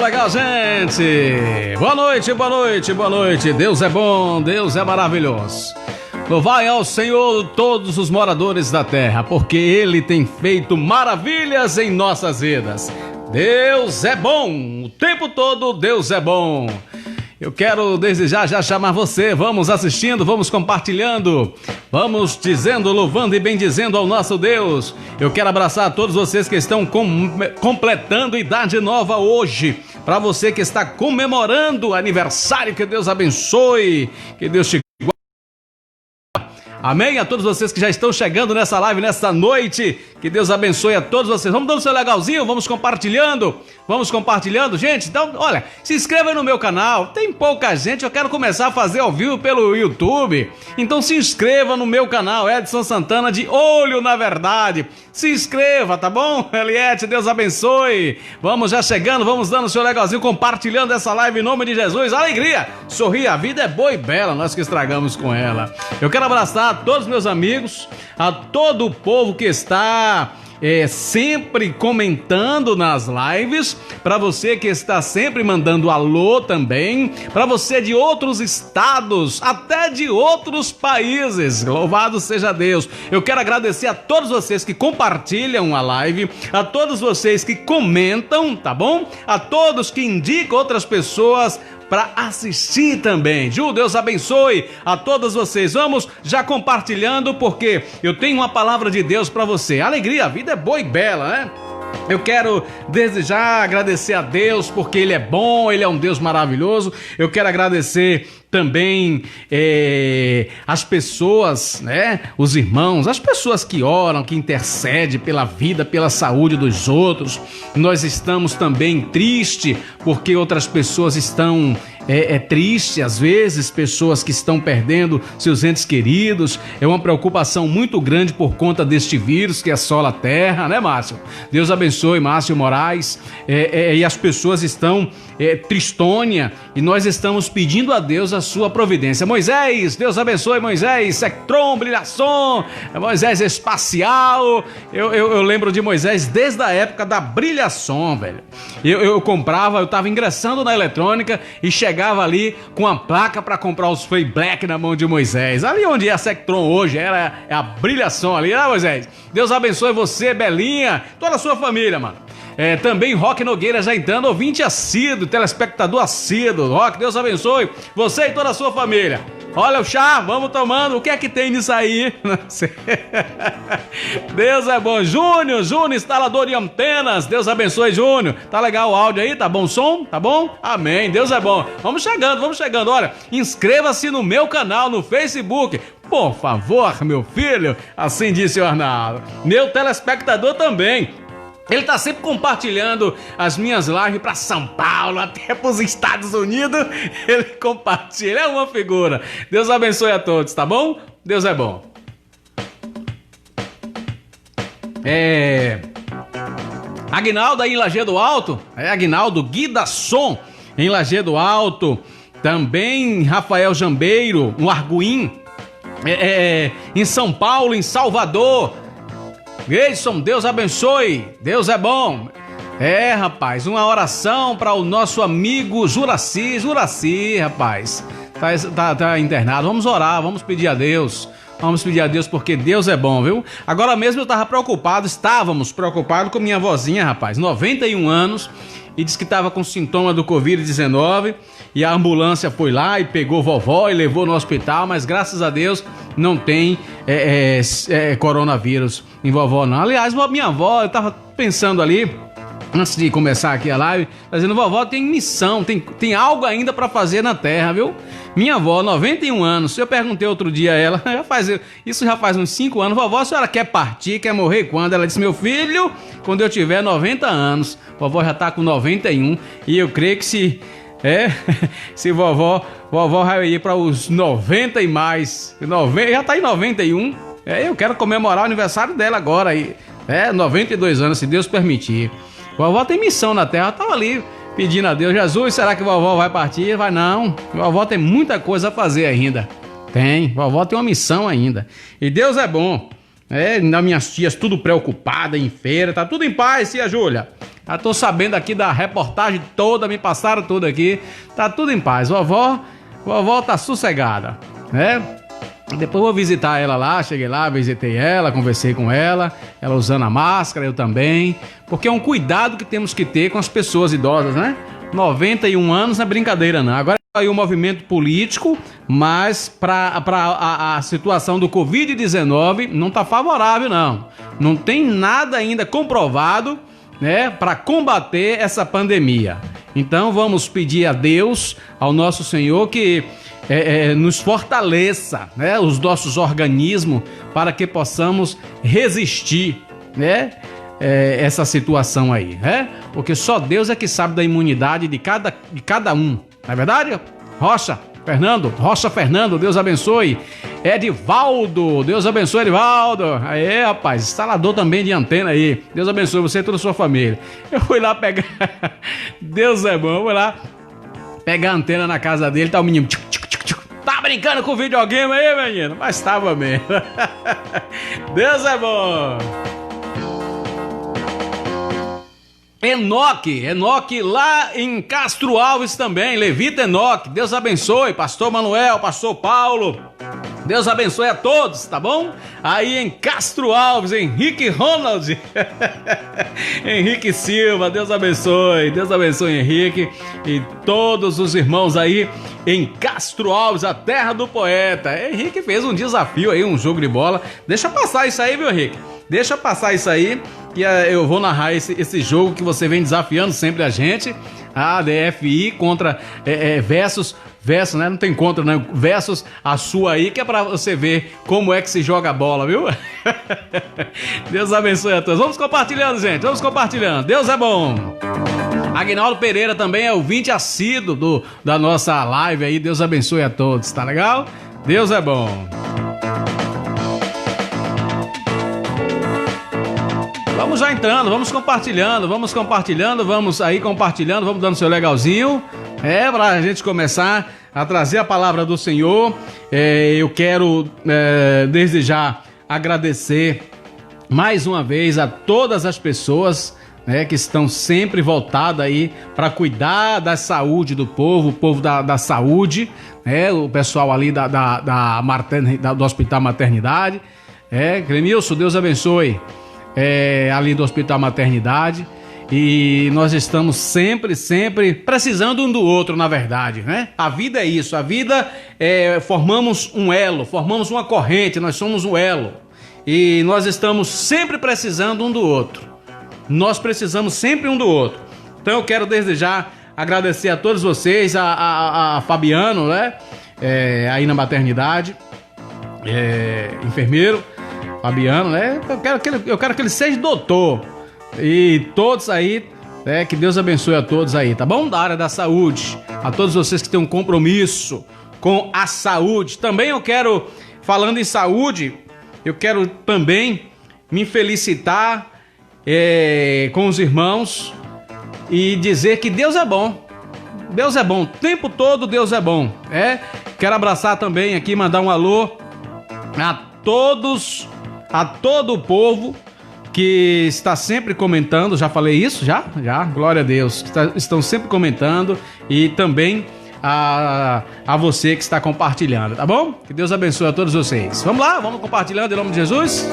legal, gente! Boa noite, boa noite, boa noite. Deus é bom, Deus é maravilhoso. Louvai ao Senhor todos os moradores da terra, porque Ele tem feito maravilhas em nossas vidas. Deus é bom, o tempo todo Deus é bom. Eu quero desde já chamar você, vamos assistindo, vamos compartilhando, vamos dizendo, louvando e bendizendo ao nosso Deus. Eu quero abraçar todos vocês que estão completando idade nova hoje. Para você que está comemorando aniversário, que Deus abençoe, que Deus te guarde. Amém? A todos vocês que já estão chegando nessa live, nessa noite, que Deus abençoe a todos vocês. Vamos dando seu legalzinho, vamos compartilhando, gente. Então, olha, se inscreva aí no meu canal, tem pouca gente, eu quero começar a fazer ao vivo pelo YouTube. Então se inscreva no meu canal, Edson Santana de Olho na Verdade. Se inscreva, tá bom? Eliette, Deus abençoe. Vamos já chegando, vamos dando seu legalzinho, compartilhando essa live em nome de Jesus. Alegria, sorria, a vida é boa e bela, nós que estragamos com ela. Eu quero abraçar a todos meus amigos, a todo o povo que está sempre comentando nas lives, para você que está sempre mandando alô também, para você de outros estados, até de outros países, louvado seja Deus. Eu quero agradecer a todos vocês que compartilham a live, a todos vocês que comentam, tá bom? A todos que indicam outras pessoas para assistir também. Ju, Deus abençoe a todos vocês. Vamos já compartilhando, porque eu tenho uma palavra de Deus para você. Alegria, a vida é boa e bela, né? Eu quero desde já agradecer a Deus, porque Ele é bom, Ele é um Deus maravilhoso. Eu quero agradecer também as pessoas, né? Os irmãos, as pessoas que oram, que intercedem pela vida, pela saúde dos outros. Nós estamos também tristes porque outras pessoas estão triste, às vezes, pessoas que estão perdendo seus entes queridos. É uma preocupação muito grande por conta deste vírus que assola a terra, né, Márcio? Deus abençoe, Márcio Moraes. E as pessoas estão tristônia, e nós estamos pedindo a Deus a sua providência. Moisés, Deus abençoe Moisés, Sectron, Brilhação, Moisés Espacial. Eu lembro de Moisés desde a época da Brilhação, velho. Eu comprava, eu estava ingressando na eletrônica e chegava ali com a placa para comprar os Free Black na mão de Moisés. Ali onde é a Sectron hoje, é a Brilhação ali, né, Moisés? Deus abençoe você, Belinha, toda a sua família, mano. Também Roque Nogueira já entrando, ouvinte assíduo, telespectador assíduo. Roque, Deus abençoe você e toda a sua família. Olha o chá, vamos tomando. O que é que tem nisso aí? Não sei. Deus é bom. Júnior, instalador de antenas. Deus abençoe, Júnior. Tá legal o áudio aí? Tá bom o som? Tá bom? Amém. Deus é bom. Vamos chegando. Olha, inscreva-se no meu canal no Facebook. Por favor, meu filho. Assim disse o Arnaldo. Meu telespectador também. Ele tá sempre compartilhando as minhas lives para São Paulo, até para os Estados Unidos. Ele compartilha, é uma figura. Deus abençoe a todos, tá bom? Deus é bom. Aguinaldo aí em Lajeado Alto. Aguinaldo Guidasson em Lajeado Alto. Também Rafael Jambeiro, no Arguim. Em São Paulo, em Salvador. Gleison, Deus abençoe, Deus é bom. Rapaz, uma oração para o nosso amigo Juraci, rapaz, tá internado. Vamos orar, vamos pedir a Deus porque Deus é bom, viu? Agora mesmo estávamos preocupados com minha vozinha, rapaz, 91 anos, e disse que estava com sintoma do Covid-19, e a ambulância foi lá e pegou vovó e levou no hospital, mas graças a Deus não tem coronavírus em vovó não. Aliás, minha avó, eu tava pensando ali, antes de começar aqui a live, dizendo, vovó tem missão, tem algo ainda para fazer na terra, viu? Minha avó, 91 anos, eu perguntei outro dia a ela, isso já faz uns 5 anos, vovó, a senhora quer partir, quer morrer quando? Ela disse, meu filho, quando eu tiver 90 anos, vovó já tá com 91, e eu creio que se vovó vai ir para os 90 e mais, já tá em 91, eu quero comemorar o aniversário dela agora, 92 anos, se Deus permitir. Vovó tem missão na terra, tava ali pedindo a Deus, Jesus, será que vovó vai partir? Vai não, vovó tem muita coisa a fazer ainda. Vovó tem uma missão ainda. E Deus é bom. Minhas tias tudo preocupada em feira, tá tudo em paz, tia Júlia. Já tô sabendo aqui da reportagem toda, me passaram tudo aqui. Tá tudo em paz. Vovó tá sossegada, né? Depois vou visitar ela lá, cheguei lá, visitei ela, conversei com ela usando a máscara, eu também, porque é um cuidado que temos que ter com as pessoas idosas, né? 91 anos não é brincadeira não. Agora aí o movimento político, mas para a situação do Covid-19 não tá favorável não. Não tem nada ainda comprovado, né, para combater essa pandemia. Então vamos pedir a Deus, ao nosso Senhor, que nos fortaleça, né, os nossos organismos para que possamos resistir, né, essa situação aí, né? Porque só Deus é que sabe da imunidade de cada um, não é verdade? Rocha Fernando, Deus abençoe. Edivaldo, Deus abençoe, Edivaldo. Aí, rapaz, instalador também de antena aí. Deus abençoe você e toda a sua família. Eu fui lá pegar, Deus é bom, eu fui lá pegar a antena na casa dele, tá o menino, tá brincando com videogame aí, menino? Mas tava mesmo. Deus é bom. Enoque lá em Castro Alves também, Levita Enoque, Deus abençoe, pastor Manuel, pastor Paulo, Deus abençoe a todos, tá bom? Aí em Castro Alves, Henrique Ronald, Henrique Silva, Deus abençoe Henrique e todos os irmãos aí em Castro Alves, a terra do poeta. Henrique fez um desafio aí, um jogo de bola, deixa passar isso aí, viu, Henrique? Deixa passar isso aí, que eu vou narrar esse jogo que você vem desafiando sempre a gente. A DFI contra versus, né? Não tem contra, né? Versus a sua aí, que é pra você ver como é que se joga a bola, viu? Deus abençoe a todos. Vamos compartilhando, gente. Vamos compartilhando. Deus é bom. Aguinaldo Pereira também é ouvinte assíduo da nossa live aí. Deus abençoe a todos, tá legal? Deus é bom. Vamos já entrando, vamos compartilhando, vamos aí compartilhando, vamos dando seu legalzinho, pra gente começar a trazer a palavra do Senhor. Eu quero desde já agradecer mais uma vez a todas as pessoas, né, que estão sempre voltadas aí para cuidar da saúde do povo, o povo da saúde, né, o pessoal ali do Hospital Maternidade. Clemilson, Deus abençoe. Ali do Hospital Maternidade, e nós estamos sempre precisando um do outro, na verdade, né? A vida é isso, a vida formamos um elo, formamos uma corrente, nós somos um elo, e nós estamos sempre precisando um do outro, nós precisamos sempre um do outro. Então eu quero desde já agradecer a todos vocês, a Fabiano, né? Aí na maternidade, enfermeiro, Fabiano, né? Eu quero que ele seja doutor. E todos aí, que Deus abençoe a todos aí, tá bom? Da área da saúde. A todos vocês que têm um compromisso com a saúde. Também eu quero, falando em saúde, eu quero também me felicitar com os irmãos e dizer que Deus é bom. Deus é bom. O tempo todo Deus é bom. Quero abraçar também aqui, mandar um alô a todo o povo que está sempre comentando. Já falei isso? Já, glória a Deus, estão sempre comentando, e também a você que está compartilhando, tá bom? Que Deus abençoe a todos vocês. Vamos lá, vamos compartilhando em nome de Jesus.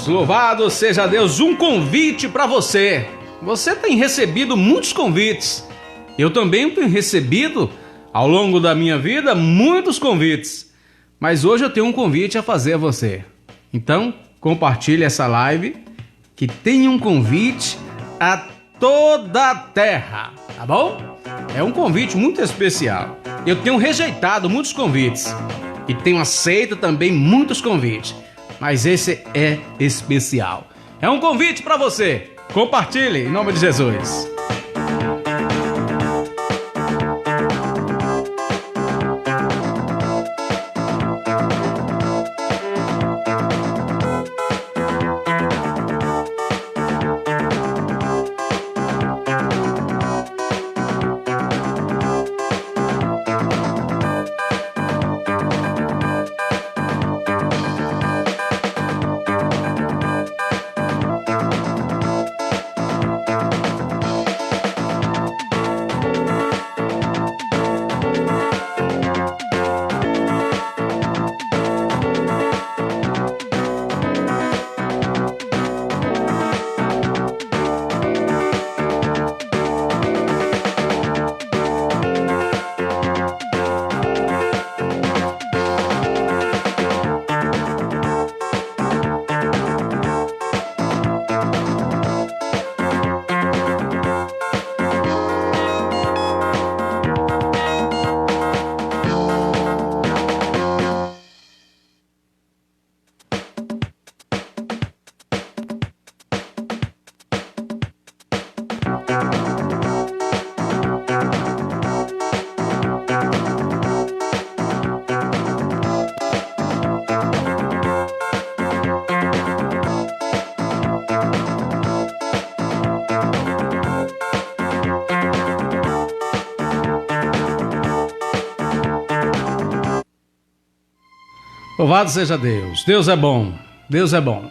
Louvado seja Deus, um convite para você. Você tem recebido muitos convites. Eu também tenho recebido, ao longo da minha vida, muitos convites. Mas hoje eu tenho um convite a fazer a você. Então, compartilhe essa live, que tem um convite a toda a terra, tá bom? É um convite muito especial. Eu tenho rejeitado muitos convites e tenho aceito também muitos convites. Mas esse é especial. É um convite para você. Compartilhe em nome de Jesus. Louvado seja Deus. Deus é bom. Deus é bom.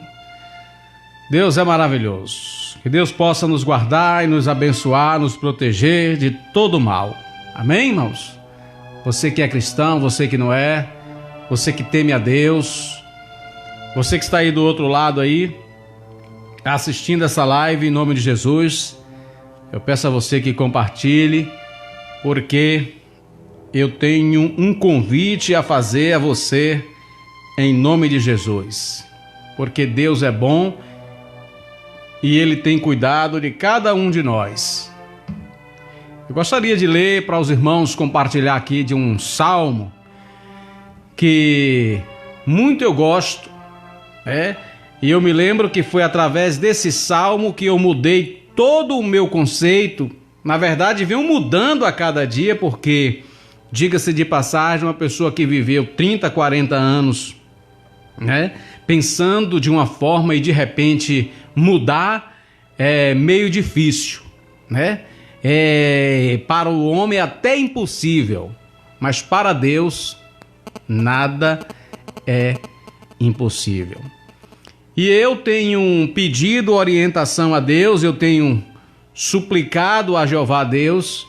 Deus é maravilhoso. Que Deus possa nos guardar e nos abençoar, nos proteger de todo mal. Amém, irmãos? Você que é cristão, você que não é, você que teme a Deus, você que está aí do outro lado aí, assistindo essa live, em nome de Jesus, eu peço a você que compartilhe, porque eu tenho um convite a fazer a você, em nome de Jesus. Porque Deus é bom e Ele tem cuidado de cada um de nós. Eu gostaria de ler para os irmãos, compartilhar aqui de um salmo que muito eu gosto, e eu me lembro que foi através desse salmo que eu mudei todo o meu conceito. Na verdade, venho mudando a cada dia, porque, diga-se de passagem, uma pessoa que viveu 30, 40 anos, pensando de uma forma e de repente mudar é meio difícil, para o homem é até impossível, mas para Deus nada é impossível. E eu tenho pedido orientação a Deus, eu tenho suplicado a Jeová Deus,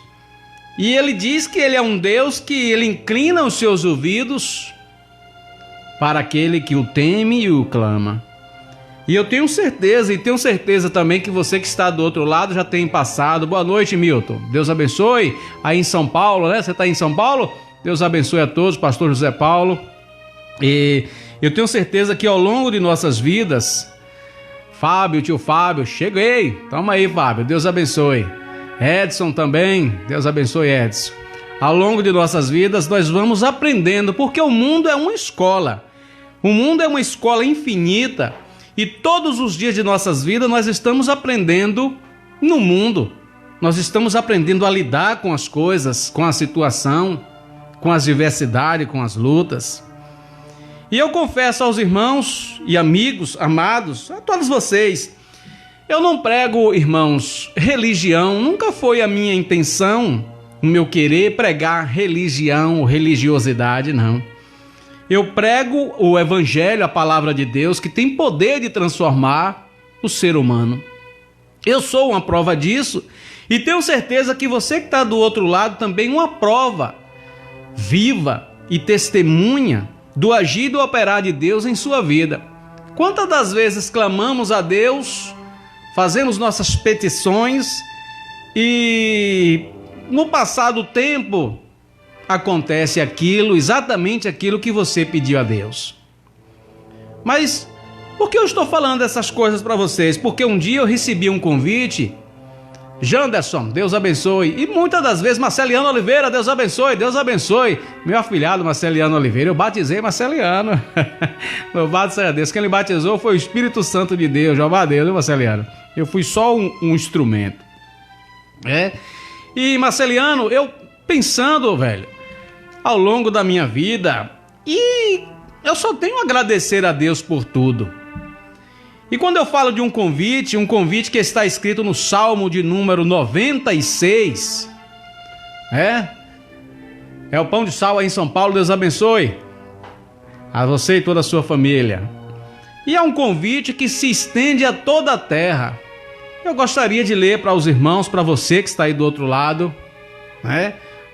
e Ele diz que Ele é um Deus que Ele inclina os seus ouvidos para aquele que o teme e o clama. E eu tenho certeza, e tenho certeza também que você que está do outro lado já tem passado. Boa noite, Milton. Deus abençoe. Aí em São Paulo, né? Você está em São Paulo? Deus abençoe a todos, pastor José Paulo. E eu tenho certeza que ao longo de nossas vidas, Fábio, tio Fábio, cheguei. Toma aí, Fábio. Deus abençoe. Edson também. Deus abençoe, Edson. Ao longo de nossas vidas, nós vamos aprendendo, porque o mundo é uma escola. O mundo é uma escola infinita. E todos os dias de nossas vidas nós estamos aprendendo no mundo. Nós estamos aprendendo a lidar com as coisas, com a situação, com as diversidades, com as lutas. E eu confesso aos irmãos e amigos, amados, a todos vocês, eu não prego, irmãos, religião. Nunca foi a minha intenção, o meu querer, pregar religião ou religiosidade, não. Eu prego o Evangelho, a palavra de Deus, que tem poder de transformar o ser humano. Eu sou uma prova disso e tenho certeza que você que está do outro lado também uma prova viva e testemunha do agir e do operar de Deus em sua vida. Quantas das vezes clamamos a Deus, fazemos nossas petições e no passado tempo acontece aquilo, exatamente aquilo que você pediu a Deus. Mas por que eu estou falando essas coisas para vocês? Porque um dia eu recebi um convite, Janderson, Deus abençoe, e muitas das vezes Marceliano Oliveira, Deus abençoe, meu afilhado Marceliano Oliveira, eu batizei Marceliano, louvado seja Deus, quem ele batizou foi o Espírito Santo de Deus, Jeová Deus, viu, Marceliano? Eu fui só um instrumento, e Marceliano, eu pensando, velho, ao longo da minha vida, e eu só tenho a agradecer a Deus por tudo. E quando eu falo de um convite que está escrito no Salmo de número 96, é o Pão de Sal aí em São Paulo, Deus abençoe a você e toda a sua família. E é um convite que se estende a toda a terra. Eu gostaria de ler para os irmãos, para você que está aí do outro lado,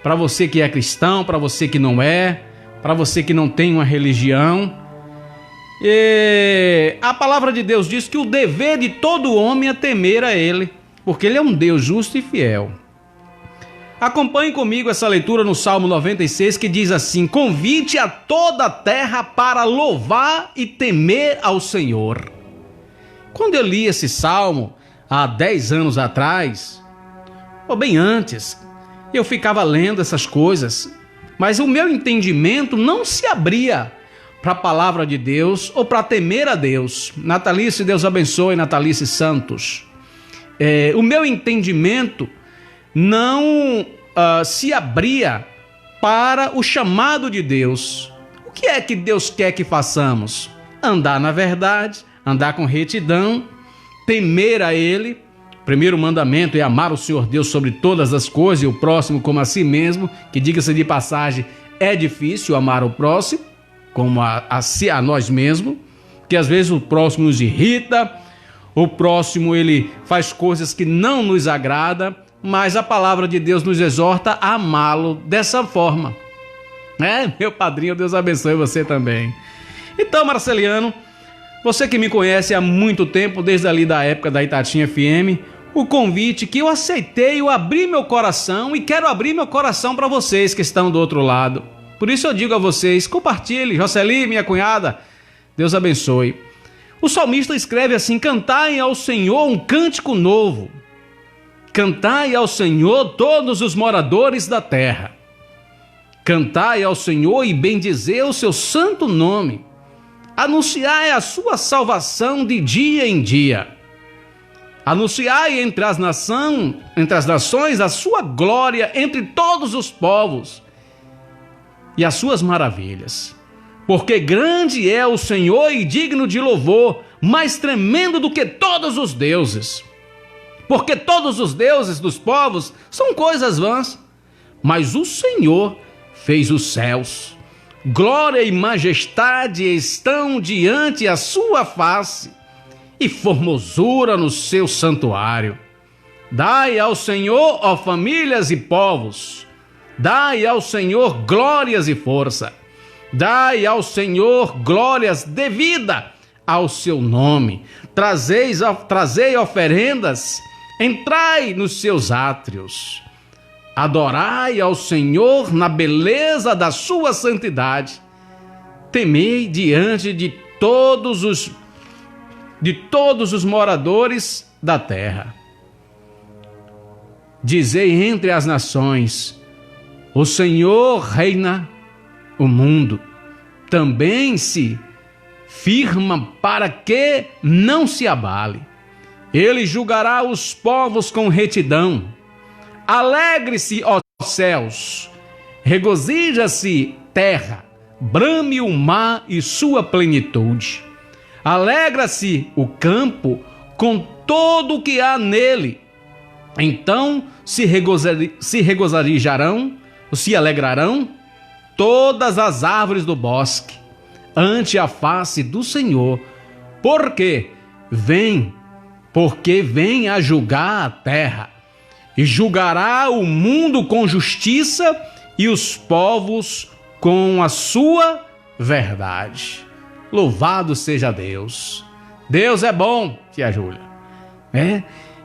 para você que é cristão, para você que não é, para você que não tem uma religião. E a palavra de Deus diz que o dever de todo homem é temer a Ele, porque Ele é um Deus justo e fiel. Acompanhe comigo essa leitura no Salmo 96, que diz assim: convite a toda a terra para louvar e temer ao Senhor. Quando eu li esse salmo há 10 anos atrás, ou bem antes, eu ficava lendo essas coisas, mas o meu entendimento não se abria para a palavra de Deus ou para temer a Deus. Natalice, Deus abençoe, Natalice Santos. O meu entendimento não se abria para o chamado de Deus. O que é que Deus quer que façamos? Andar na verdade, andar com retidão, temer a Ele. O primeiro mandamento é amar o Senhor Deus sobre todas as coisas e o próximo como a si mesmo, que, diga-se de passagem, é difícil amar o próximo. como a nós mesmos, que às vezes o próximo nos irrita, o próximo ele faz coisas que não nos agrada, mas a palavra de Deus nos exorta a amá-lo dessa forma. Meu padrinho, Deus abençoe você também. Então, Marceliano, você que me conhece há muito tempo, desde ali da época da Itatinha FM, o convite que eu aceitei, eu abri meu coração e quero abrir meu coração para vocês que estão do outro lado. Por isso eu digo a vocês, compartilhe. Jocely, minha cunhada, Deus abençoe. O salmista escreve assim: cantai ao Senhor um cântico novo. Cantai ao Senhor todos os moradores da terra. Cantai ao Senhor e bendizei o seu santo nome. Anunciai a sua salvação de dia em dia. Anunciai entre as nações a sua glória entre todos os povos e as suas maravilhas. Porque grande é o Senhor e digno de louvor, mais tremendo do que todos os deuses. Porque todos os deuses dos povos são coisas vãs, mas o Senhor fez os céus. Glória e majestade estão diante a sua face, e formosura no seu santuário. Dai ao Senhor, ó famílias e povos, dai ao Senhor glórias e força. Dai ao Senhor glórias devida ao seu nome. Trazei oferendas, entrai nos seus átrios. Adorai ao Senhor na beleza da sua santidade. Temei diante de todos os moradores da terra. Dizei entre as nações: o Senhor reina o mundo. Também se firma para que não se abale. Ele julgará os povos com retidão. Alegre-se, ó céus, regozija-se terra, brame o mar e sua plenitude. Alegra-se o campo com todo o que há nele. Então se regozijarão, se alegrarão todas as árvores do bosque ante a face do Senhor, porque vem a julgar a terra, e julgará o mundo com justiça e os povos com a sua verdade. Louvado seja Deus. Deus é bom, tia Júlia.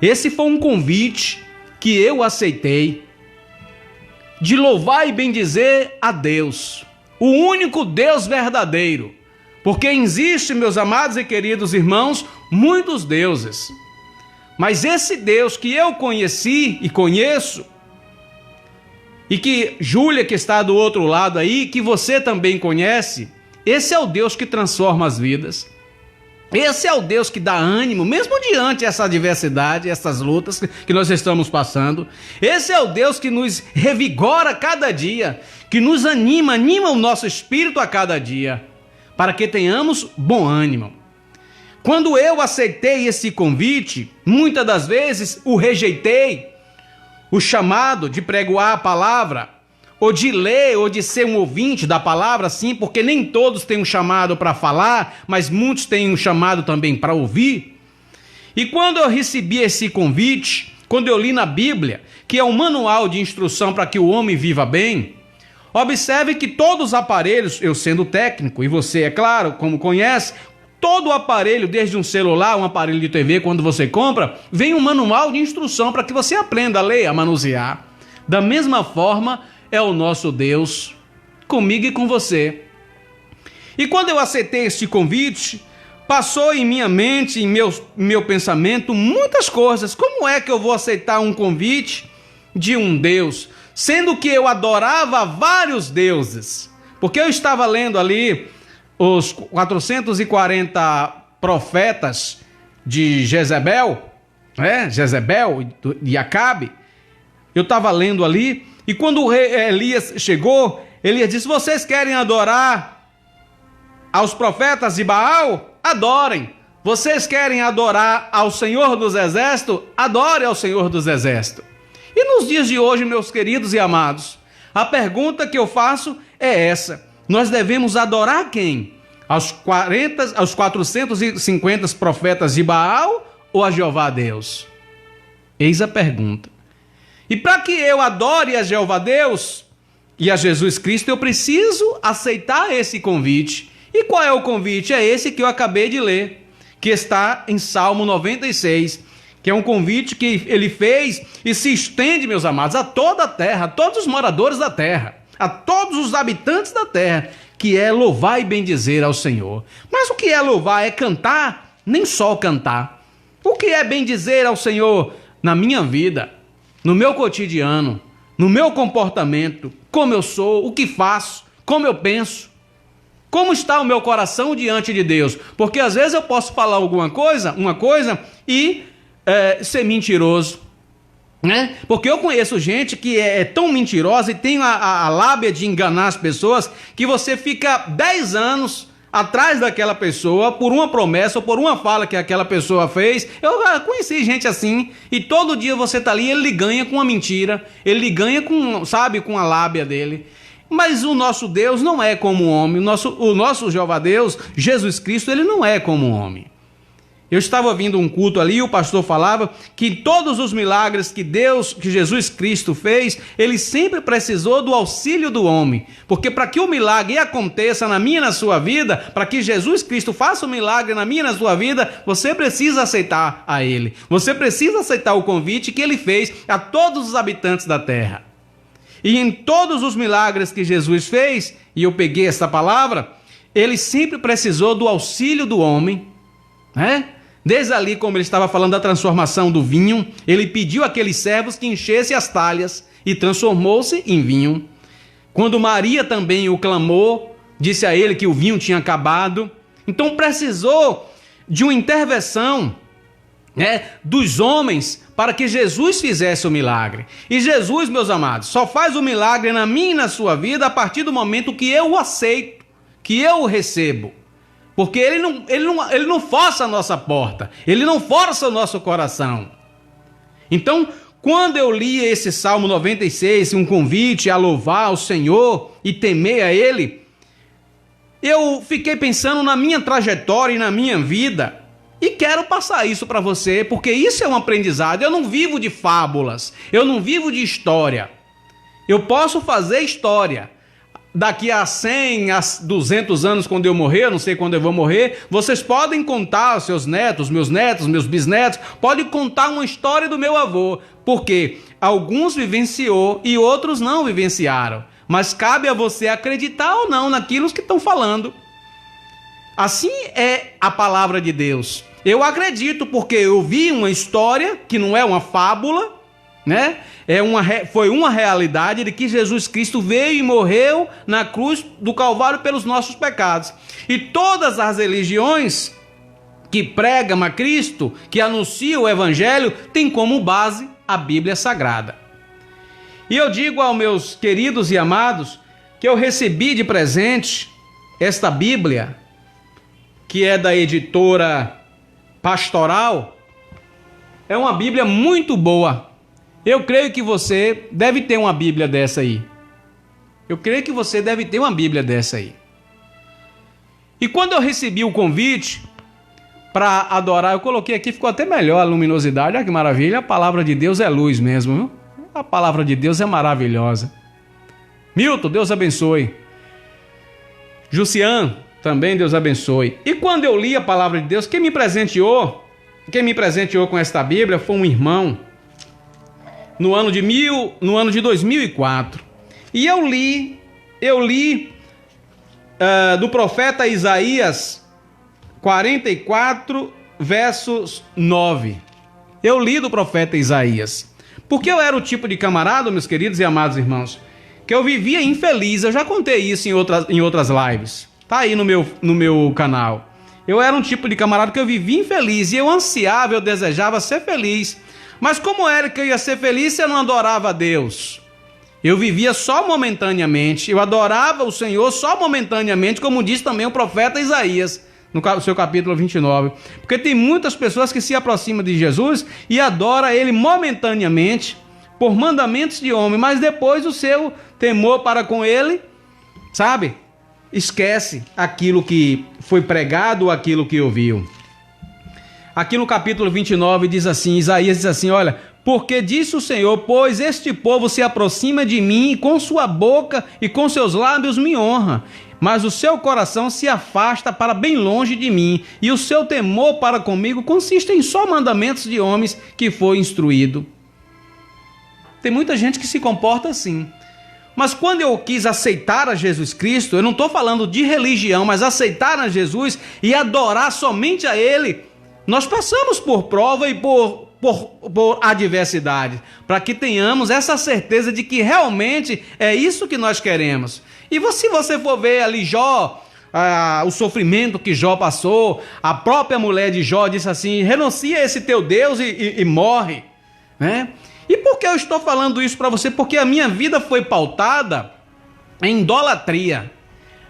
Esse foi um convite que eu aceitei, de louvar e bendizer a Deus, o único Deus verdadeiro. Porque existe, meus amados e queridos irmãos, muitos deuses. Mas esse Deus que eu conheci e conheço, e que Júlia, que está do outro lado aí, que você também conhece, esse é o Deus que transforma as vidas. Esse é o Deus que dá ânimo, mesmo diante dessa adversidade, essas lutas que nós estamos passando. Esse é o Deus que nos revigora cada dia, que nos anima o nosso espírito a cada dia, para que tenhamos bom ânimo. Quando eu aceitei esse convite, muitas das vezes o rejeitei, o chamado de pregoar a palavra, ou de ler, ou de ser um ouvinte da palavra, sim, porque nem todos têm um chamado para falar, mas muitos têm um chamado também para ouvir. E quando eu recebi esse convite, quando eu li na Bíblia, que é um manual de instrução para que o homem viva bem, observe que todos os aparelhos, eu sendo técnico, e você, é claro, como conhece, todo o aparelho, desde um celular, um aparelho de TV, quando você compra, vem um manual de instrução para que você aprenda a ler, a manusear. Da mesma forma, é o nosso Deus comigo e com você. E quando eu aceitei este convite, passou em minha mente, em meu pensamento, muitas coisas. Como é que eu vou aceitar um convite de um Deus, sendo que eu adorava vários deuses? Porque eu estava lendo ali os 440 profetas de Jezebel e Acabe. Eu estava lendo ali, e quando o rei Elias chegou, Elias disse: vocês querem adorar aos profetas de Baal? Adorem. Vocês querem adorar ao Senhor dos Exércitos? Adore ao Senhor dos Exércitos. E nos dias de hoje, meus queridos e amados, a pergunta que eu faço é essa: nós devemos adorar quem? Aos 450 profetas de Baal ou a Jeová Deus? Eis a pergunta. E para que eu adore a Jeová Deus e a Jesus Cristo, eu preciso aceitar esse convite. E qual é o convite? É esse que eu acabei de ler, que está em Salmo 96, que é um convite que ele fez e se estende, meus amados, a toda a terra, a todos os moradores da terra, a todos os habitantes da terra, que é louvar e bendizer ao Senhor. Mas o que é louvar? É cantar? Nem só cantar. O que é bendizer ao Senhor na minha vida, no meu cotidiano, no meu comportamento, como eu sou, o que faço, como eu penso? Como está o meu coração diante de Deus? Porque às vezes eu posso falar uma coisa e ser mentiroso, né? Porque eu conheço gente que é tão mentirosa e tem a lábia de enganar as pessoas, que você fica 10 anos atrás daquela pessoa por uma promessa ou por uma fala que aquela pessoa fez. Eu conheci gente assim, e todo dia você está ali, ele lhe ganha com uma mentira, ele lhe ganha com, sabe, com a lábia dele. Mas o nosso Deus não é como um homem. O nosso Jeová Deus, Jesus Cristo, ele não é como um homem. Eu estava ouvindo um culto ali e o pastor falava que todos os milagres que Jesus Cristo fez, ele sempre precisou do auxílio do homem. Porque para que o milagre aconteça na minha e na sua vida, para que Jesus Cristo faça o milagre na minha e na sua vida, você precisa aceitar a ele. Você precisa aceitar o convite que ele fez a todos os habitantes da terra. E em todos os milagres que Jesus fez, e eu peguei essa palavra, ele sempre precisou do auxílio do homem, né? Desde ali, como ele estava falando da transformação do vinho, ele pediu àqueles servos que enchessem as talhas e transformou-se em vinho. Quando Maria também o clamou, disse a ele que o vinho tinha acabado. Então precisou de uma intervenção, né, dos homens para que Jesus fizesse o milagre. E Jesus, meus amados, só faz o milagre na minha e na sua vida a partir do momento que eu o aceito, que eu o recebo. Porque ele não força a nossa porta, ele não força o nosso coração. Então, quando eu li esse Salmo 96, um convite a louvar ao Senhor e temer a Ele, eu fiquei pensando na minha trajetória e na minha vida, e quero passar isso para você, porque isso é um aprendizado. Eu não vivo de fábulas, eu não vivo de história. Eu posso fazer história. Daqui a 100, a 200 anos, quando eu morrer, eu não sei quando eu vou morrer, vocês podem contar aos seus netos, meus bisnetos, podem contar uma história do meu avô, porque alguns vivenciou e outros não vivenciaram, mas cabe a você acreditar ou não naquilo que estão falando. Assim é a palavra de Deus. Eu acredito porque eu vi uma história que não é uma fábula, né? Foi uma realidade de que Jesus Cristo veio e morreu na cruz do Calvário pelos nossos pecados. E todas as religiões que pregam a Cristo, que anunciam o Evangelho, têm como base a Bíblia Sagrada. E eu digo aos meus queridos e amados que eu recebi de presente esta Bíblia, que é da editora Pastoral. É uma Bíblia muito boa. Eu creio que você deve ter uma Bíblia dessa aí. E quando eu recebi o convite para adorar, eu coloquei aqui, ficou até melhor a luminosidade. Olha que maravilha, a palavra de Deus é luz mesmo, viu? A palavra de Deus é maravilhosa. Milton, Deus abençoe. Jussian, também Deus abençoe. E quando eu li a palavra de Deus, quem me presenteou com esta Bíblia foi um irmão, no ano de 2004. E eu li do profeta Isaías 44, versos 9. Eu li do profeta Isaías. Porque eu era o tipo de camarada, meus queridos e amados irmãos, que eu vivia infeliz. Eu já contei isso em outras lives. Tá aí no meu canal. Eu era um tipo de camarada que eu vivia infeliz. E eu ansiava, eu desejava ser feliz. Mas como era que eu ia ser feliz se eu não adorava a Deus? Eu vivia só momentaneamente, eu adorava o Senhor só momentaneamente, como diz também o profeta Isaías, no seu capítulo 29. Porque tem muitas pessoas que se aproximam de Jesus e adoram Ele momentaneamente, por mandamentos de homem, mas depois o seu temor para com Ele, sabe, esquece aquilo que foi pregado, aquilo que ouviu. Aqui no capítulo 29 diz assim, Isaías diz assim, olha, porque disse o Senhor, pois este povo se aproxima de mim e com sua boca e com seus lábios me honra, mas o seu coração se afasta para bem longe de mim, e o seu temor para comigo consiste em só mandamentos de homens que foi instruído. Tem muita gente que se comporta assim. Mas quando eu quis aceitar a Jesus Cristo, eu não estou falando de religião, mas aceitar a Jesus e adorar somente a Ele, nós passamos por prova e por adversidade, para que tenhamos essa certeza de que realmente é isso que nós queremos. E se você for ver ali Jó, o sofrimento que Jó passou, a própria mulher de Jó disse assim, renuncia a esse teu Deus e morre, né? E por que eu estou falando isso para você? Porque a minha vida foi pautada em idolatria.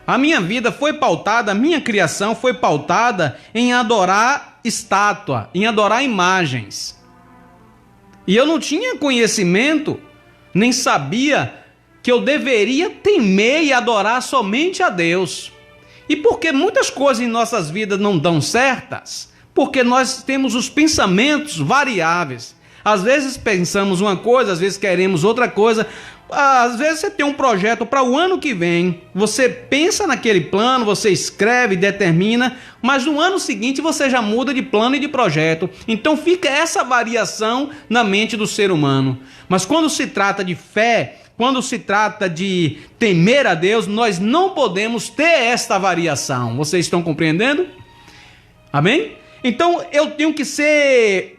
A minha vida foi pautada, a minha criação foi pautada em adorar estátua, em adorar imagens. E eu não tinha conhecimento, nem sabia que eu deveria temer e adorar somente a Deus. E porque muitas coisas em nossas vidas não dão certas? Porque nós temos os pensamentos variáveis. Às vezes pensamos uma coisa, às vezes queremos outra coisa. Às vezes você tem um projeto para o ano que vem, você pensa naquele plano, você escreve, determina, mas no ano seguinte você já muda de plano e de projeto. Então fica essa variação na mente do ser humano. Mas quando se trata de fé, quando se trata de temer a Deus, nós não podemos ter esta variação. Vocês estão compreendendo? Amém? Então eu tenho que ser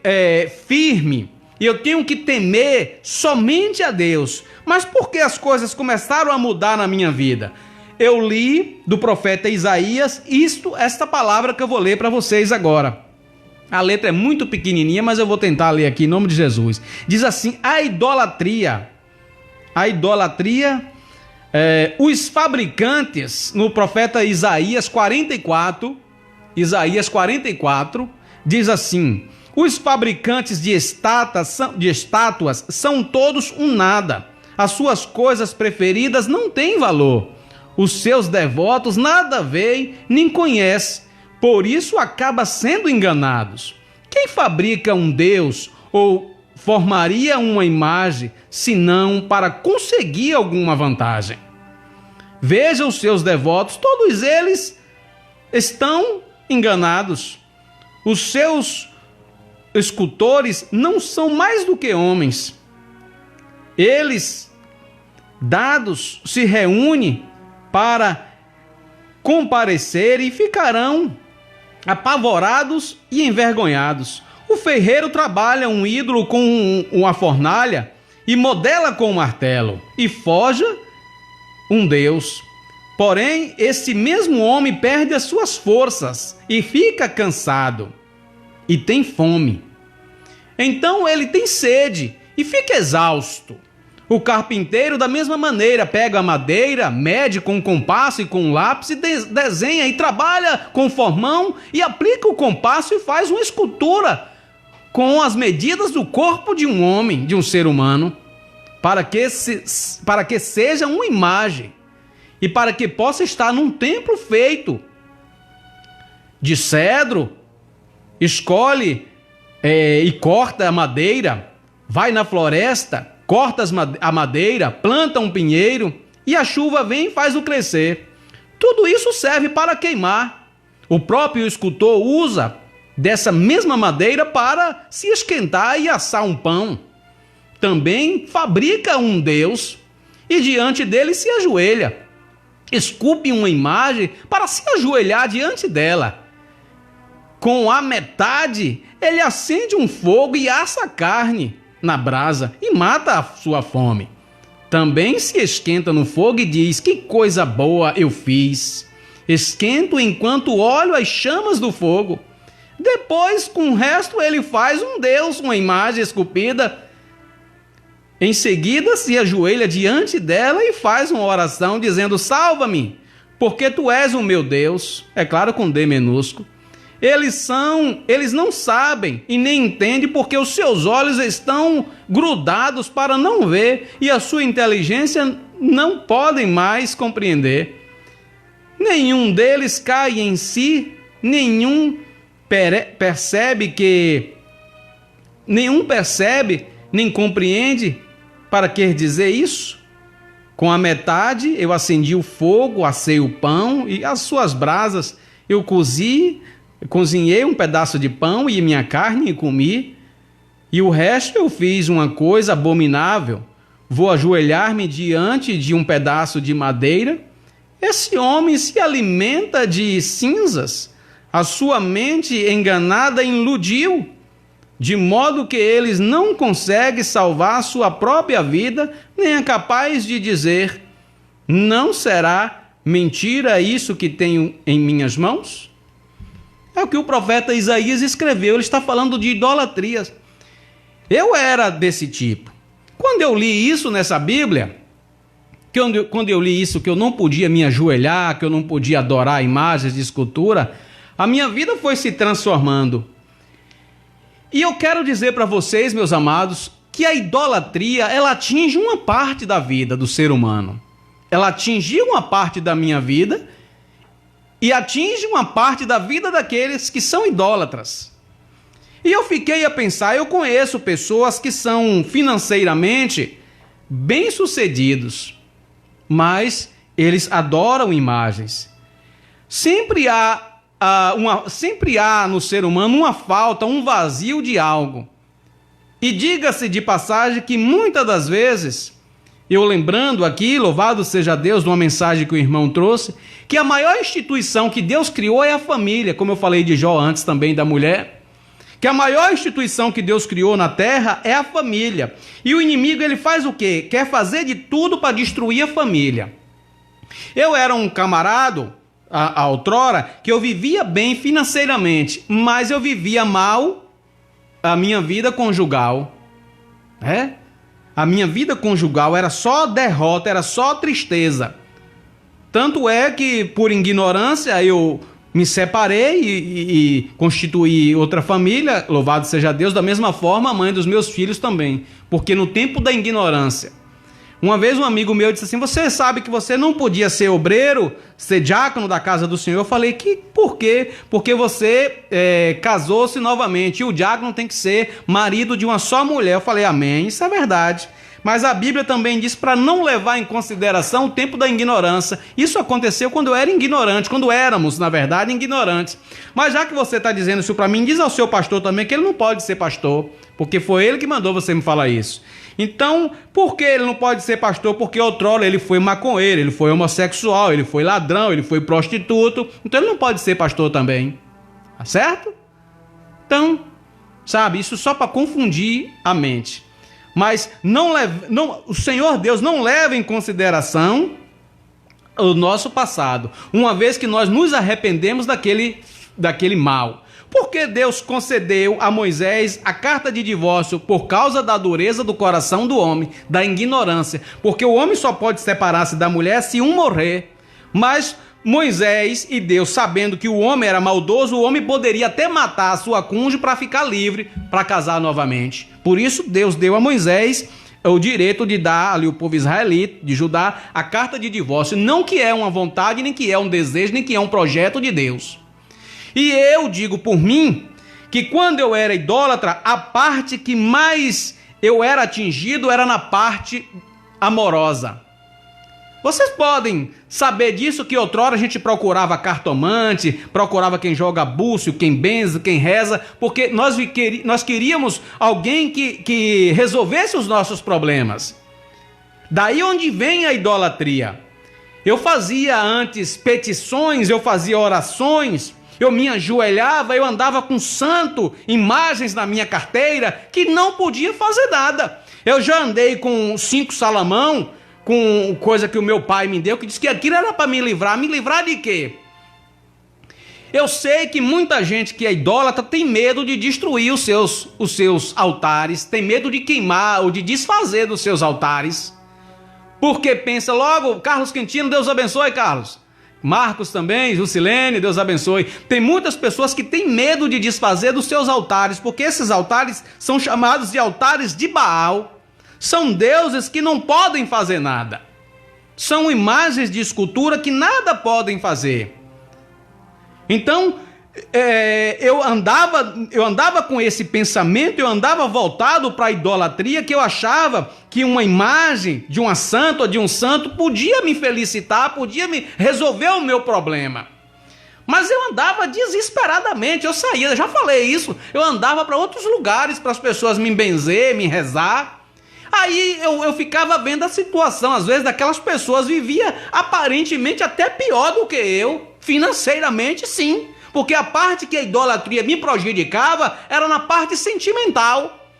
firme. E eu tenho que temer somente a Deus. Mas por que as coisas começaram a mudar na minha vida? Eu li do profeta Isaías esta palavra que eu vou ler para vocês agora. A letra é muito pequenininha, mas eu vou tentar ler aqui em nome de Jesus. Diz assim, a idolatria, os fabricantes, no profeta Isaías 44, diz assim, os fabricantes de estátuas são todos um nada. As suas coisas preferidas não têm valor. Os seus devotos nada veem nem conhecem. Por isso acaba sendo enganados. Quem fabrica um Deus ou formaria uma imagem, senão para conseguir alguma vantagem? Veja os seus devotos, todos eles estão enganados. Os seus escultores não são mais do que homens. Eles, dados, se reúnem para comparecer e ficarão apavorados e envergonhados. O ferreiro trabalha um ídolo com uma fornalha e modela com um martelo e forja um Deus. Porém, esse mesmo homem perde as suas forças e fica cansado e tem fome. Então ele tem sede e fica exausto. O carpinteiro, da mesma maneira, pega a madeira, mede com um compasso e com um lápis e desenha e trabalha com formão e aplica o compasso e faz uma escultura com as medidas do corpo de um homem, de um ser humano, para que seja uma imagem e para que possa estar num templo feito de cedro. Escolhe e corta a madeira, vai na floresta, corta a madeira, planta um pinheiro e a chuva vem e faz-o crescer. Tudo isso serve para queimar. O próprio escultor usa dessa mesma madeira para se esquentar e assar um pão. Também fabrica um Deus e diante dele se ajoelha. Esculpe uma imagem para se ajoelhar diante dela. Com a metade, ele acende um fogo e assa a carne na brasa e mata a sua fome. Também se esquenta no fogo e diz, que coisa boa eu fiz. Esquento enquanto olho as chamas do fogo. Depois, com o resto, ele faz um Deus, uma imagem esculpida. Em seguida, se ajoelha diante dela e faz uma oração dizendo, salva-me, porque tu és o meu Deus. É claro, com D minúsculo. Eles não sabem e nem entendem porque os seus olhos estão grudados para não ver e a sua inteligência não podem mais compreender. nenhum deles cai em si, nenhum percebe, nem compreende para que dizer isso. Com a metade eu acendi o fogo, assei o pão e as suas brasas eu cozinhei um pedaço de pão e minha carne e comi. E o resto eu fiz uma coisa abominável. Vou ajoelhar-me diante de um pedaço de madeira. Esse homem se alimenta de cinzas. A sua mente enganada iludiu, de modo que eles não conseguem salvar sua própria vida, nem é capaz de dizer: não será mentira isso que tenho em minhas mãos? É o que o profeta Isaías escreveu. Ele está falando de idolatrias. Eu era desse tipo. Quando eu li isso nessa Bíblia, quando eu li isso, que eu não podia me ajoelhar, que eu não podia adorar imagens de escultura, a minha vida foi se transformando. E eu quero dizer para vocês, meus amados, que a idolatria, ela atinge uma parte da vida do ser humano. Ela atingiu uma parte da minha vida e atinge uma parte da vida daqueles que são idólatras. E eu fiquei a pensar, eu conheço pessoas que são financeiramente bem-sucedidos, mas eles adoram imagens. Sempre há no ser humano uma falta, um vazio de algo. E diga-se de passagem que muitas das vezes, eu lembrando aqui, louvado seja Deus, de uma mensagem que o irmão trouxe, que a maior instituição que Deus criou é a família, como eu falei de Jó antes também da mulher, que a maior instituição que Deus criou na terra é a família. E o inimigo, ele faz o quê? Quer fazer de tudo para destruir a família. Eu era um camarada, a outrora, que eu vivia bem financeiramente, mas eu vivia mal a minha vida conjugal. A minha vida conjugal era só derrota, era só tristeza. Tanto é que, por ignorância, eu me separei e constituí outra família, louvado seja Deus, da mesma forma a mãe dos meus filhos também, porque no tempo da ignorância. Uma vez um amigo meu disse assim: você sabe que você não podia ser obreiro, ser diácono da casa do Senhor? Eu falei: por quê? Porque você casou-se novamente e o diácono tem que ser marido de uma só mulher. Eu falei: amém, isso é verdade. Mas a Bíblia também diz para não levar em consideração o tempo da ignorância. Isso aconteceu quando eu era ignorante, quando éramos, na verdade, ignorantes. Mas já que você está dizendo isso para mim, diz ao seu pastor também que ele não pode ser pastor, porque foi ele que mandou você me falar isso. Então, por que ele não pode ser pastor? Porque outrora ele foi maconheiro, ele foi homossexual, ele foi ladrão, ele foi prostituto. Então ele não pode ser pastor também. Tá certo? Então, sabe, isso só para confundir a mente. Mas o Senhor Deus não leva em consideração o nosso passado, uma vez que nós nos arrependemos daquele mal. Porque Deus concedeu a Moisés a carta de divórcio por causa da dureza do coração do homem, da ignorância. Porque o homem só pode separar-se da mulher se um morrer. Mas Moisés e Deus, sabendo que o homem era maldoso, o homem poderia até matar a sua cônjuge para ficar livre, para casar novamente. Por isso Deus deu a Moisés o direito de dar ali o povo israelita, de Judá, a carta de divórcio. Não que é uma vontade, nem que é um desejo, nem que é um projeto de Deus. E eu digo por mim, que quando eu era idólatra, a parte que mais eu era atingido era na parte amorosa. Vocês podem saber disso, que outrora a gente procurava cartomante, procurava quem joga búzio, quem benze, quem reza, porque nós queríamos alguém que resolvesse os nossos problemas. Daí onde vem a idolatria. Eu fazia antes petições, eu fazia orações, eu me ajoelhava, eu andava com santo, imagens na minha carteira, que não podia fazer nada. Eu já andei com 5 Salomão, com coisa que o meu pai me deu, que disse que aquilo era para me livrar. Me livrar de quê? Eu sei que muita gente que é idólatra tem medo de destruir os seus altares, tem medo de queimar ou de desfazer dos seus altares, porque pensa logo: Carlos Quintino, Deus abençoe, Carlos. Marcos também, Jusilene, Deus abençoe. Tem muitas pessoas que têm medo de desfazer dos seus altares, porque esses altares são chamados de altares de Baal. São deuses que não podem fazer nada. São imagens de escultura que nada podem fazer. Então, eu andava com esse pensamento, eu andava voltado para a idolatria, que eu achava que uma imagem de uma santa ou de um santo podia me felicitar, podia me resolver o meu problema. Mas eu andava desesperadamente, eu saía, já falei isso, eu andava para outros lugares para as pessoas me benzer, me rezar. Aí eu ficava vendo a situação, às vezes, daquelas pessoas vivia aparentemente até pior do que eu, financeiramente sim, porque a parte que a idolatria me prejudicava era na parte sentimental.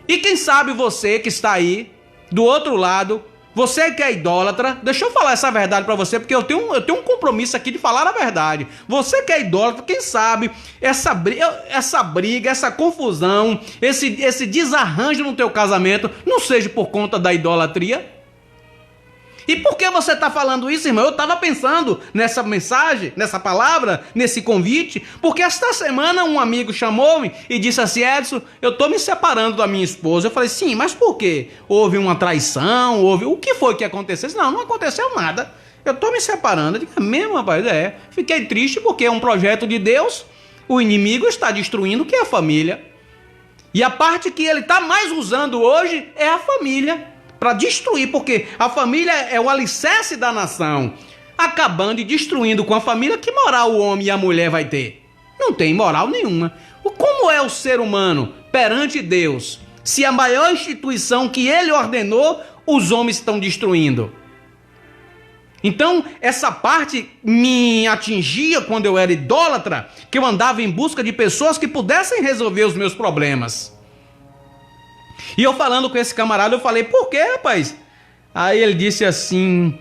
E quem sabe você que está aí, do outro lado, você que é idólatra, deixa eu falar essa verdade para você, porque eu tenho um compromisso aqui de falar a verdade. Você que é idólatra, quem sabe essa briga, essa confusão, esse desarranjo no teu casamento não seja por conta da idolatria? E por que você está falando isso, irmão? Eu estava pensando nessa mensagem, nessa palavra, nesse convite, porque esta semana um amigo chamou-me e disse assim: Edson, eu estou me separando da minha esposa. Eu falei: sim, mas por quê? Houve uma traição? O que foi que aconteceu? Disse, não aconteceu nada. Eu estou me separando. Eu digo: é mesmo, rapaz? Fiquei triste porque é um projeto de Deus. O inimigo está destruindo o que é a família. E a parte que ele está mais usando hoje é a família. Para destruir, porque a família é o alicerce da nação. Acabando e destruindo com a família, que moral o homem e a mulher vai ter? Não tem moral nenhuma. Como é o ser humano perante Deus, se a maior instituição que ele ordenou, os homens estão destruindo? Então, essa parte me atingia quando eu era idólatra, que eu andava em busca de pessoas que pudessem resolver os meus problemas. E eu falando com esse camarada, eu falei: por quê, rapaz? Aí ele disse assim...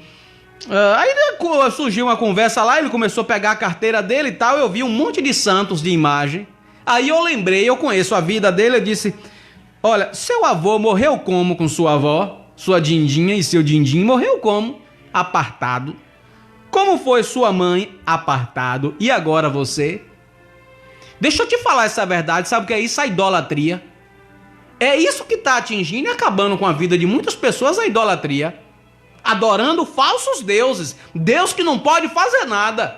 Aí surgiu uma conversa lá, ele começou a pegar a carteira dele e tal, eu vi um monte de santos de imagem. Aí eu lembrei, eu conheço a vida dele, eu disse: olha, seu avô morreu como com sua avó? Sua dindinha e seu dindim morreu como? Apartado. Como foi sua mãe? Apartado. E agora você? Deixa eu te falar essa verdade, sabe o que é isso? A idolatria. É isso que está atingindo e acabando com a vida de muitas pessoas, a idolatria. Adorando falsos deuses. Deus que não pode fazer nada.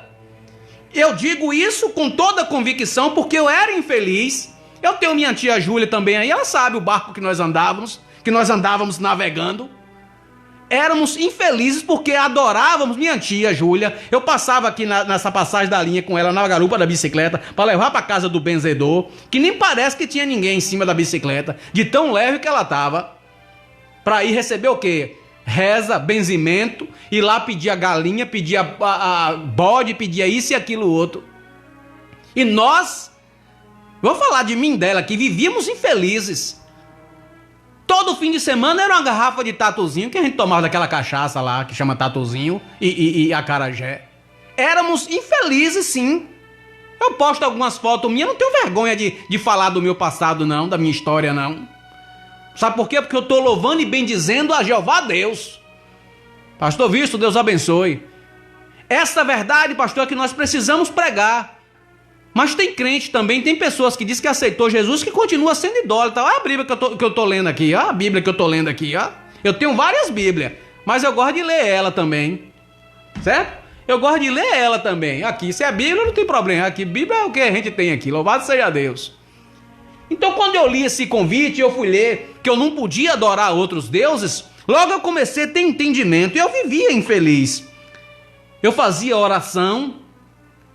Eu digo isso com toda convicção porque eu era infeliz. Eu tenho minha tia Júlia também aí, ela sabe o barco que nós andávamos navegando. Éramos infelizes porque adorávamos minha tia Júlia. Eu passava aqui nessa passagem da linha com ela na garupa da bicicleta para levar para casa do benzedor, que nem parece que tinha ninguém em cima da bicicleta, de tão leve que ela estava. Para ir receber o quê? Reza, benzimento, ir lá pedir a galinha, pedir a bode, pedir isso e aquilo outro. E nós, vou falar de mim dela aqui, vivíamos infelizes. Todo fim de semana era uma garrafa de tatuzinho que a gente tomava daquela cachaça lá, que chama tatuzinho, e acarajé. Éramos infelizes, sim. Eu posto algumas fotos minhas, não tenho vergonha de falar do meu passado, não, da minha história, não. Sabe por quê? Porque eu estou louvando e bendizendo a Jeová Deus. Pastor Visto, Deus abençoe. Essa verdade, pastor, é que nós precisamos pregar. Mas tem crente também, tem pessoas que dizem que aceitou Jesus que continua sendo idólatra. Olha a Bíblia que eu tô lendo aqui, ó. A Bíblia que eu tô lendo aqui, ó. Eu tenho várias Bíblias, mas eu gosto de ler ela também. Certo? Eu gosto de ler ela também. Aqui, se é Bíblia, não tem problema. Aqui, Bíblia é o que a gente tem aqui. Louvado seja Deus. Então, quando eu li esse convite, eu fui ler que eu não podia adorar outros deuses, logo eu comecei a ter entendimento e eu vivia infeliz. Eu fazia oração,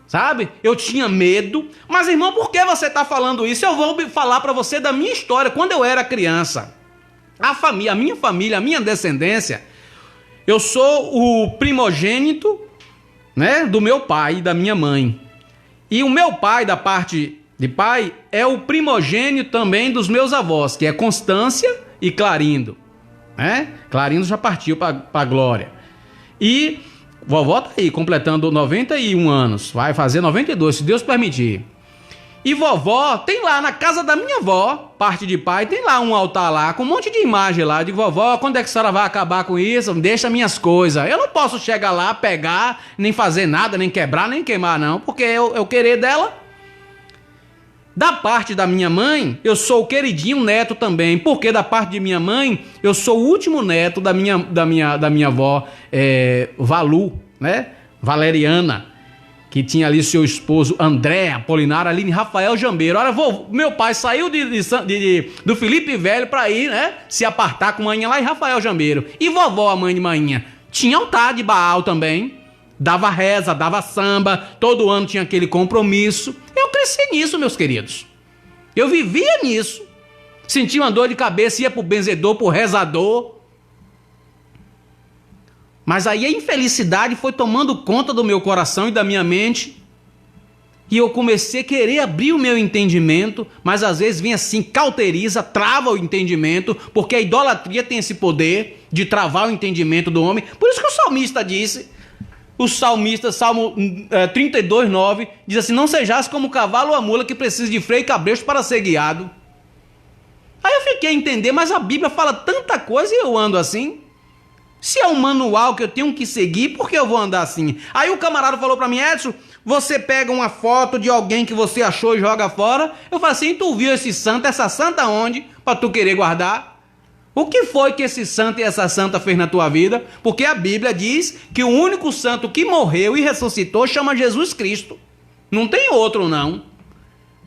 sabe? Eu tinha medo. Mas, irmão, por que você está falando isso? Eu vou falar para você da minha história. Quando eu era criança, a minha família, a minha descendência, eu sou o primogênito, né, do meu pai e da minha mãe. E o meu pai, da parte de pai, é o primogênito também dos meus avós, que é Constância e Clarindo. Né? Clarindo já partiu para a glória. E vovó tá aí, completando 91 anos. Vai fazer 92, se Deus permitir. E vovó, tem lá na casa da minha avó, parte de pai, tem lá um altar lá, com um monte de imagem lá. Eu digo: vovó, quando é que a senhora vai acabar com isso? Deixa minhas coisas. Eu não posso chegar lá, pegar, nem fazer nada, nem quebrar, nem queimar, não. Porque é o querer dela. Da parte da minha mãe, eu sou o queridinho neto também, porque da parte de minha mãe, eu sou o último neto da minha avó, Valu, né? Valeriana, que tinha ali seu esposo André Apolinário, Aline Rafael Jambeiro. Olha, meu pai saiu do Felipe Velho para ir, né, se apartar com a manhã lá em Rafael Jambeiro. E vovó, a mãe de manhã, tinha altar de Baal também, dava reza, dava samba, todo ano tinha aquele compromisso. Eu cresci nisso, meus queridos. Eu vivia nisso. Sentia uma dor de cabeça, ia pro benzedor, pro rezador. Mas aí a infelicidade foi tomando conta do meu coração e da minha mente. E eu comecei a querer abrir o meu entendimento, mas às vezes vem assim, cauteriza, trava o entendimento, porque a idolatria tem esse poder de travar o entendimento do homem. Por isso que o salmista disse, o salmista, Salmo 32:9, diz assim: não sejais como o cavalo ou a mula que precisa de freio e cabresto para ser guiado. Aí eu fiquei a entender, mas a Bíblia fala tanta coisa e eu ando assim. Se é um manual que eu tenho que seguir, por que eu vou andar assim? Aí o camarada falou pra mim: Edson, você pega uma foto de alguém que você achou e joga fora. Eu falei assim: tu viu essa santa onde? Pra tu querer guardar? O que foi que esse santo e essa santa fez na tua vida? Porque a Bíblia diz que o único santo que morreu e ressuscitou chama Jesus Cristo. Não tem outro não.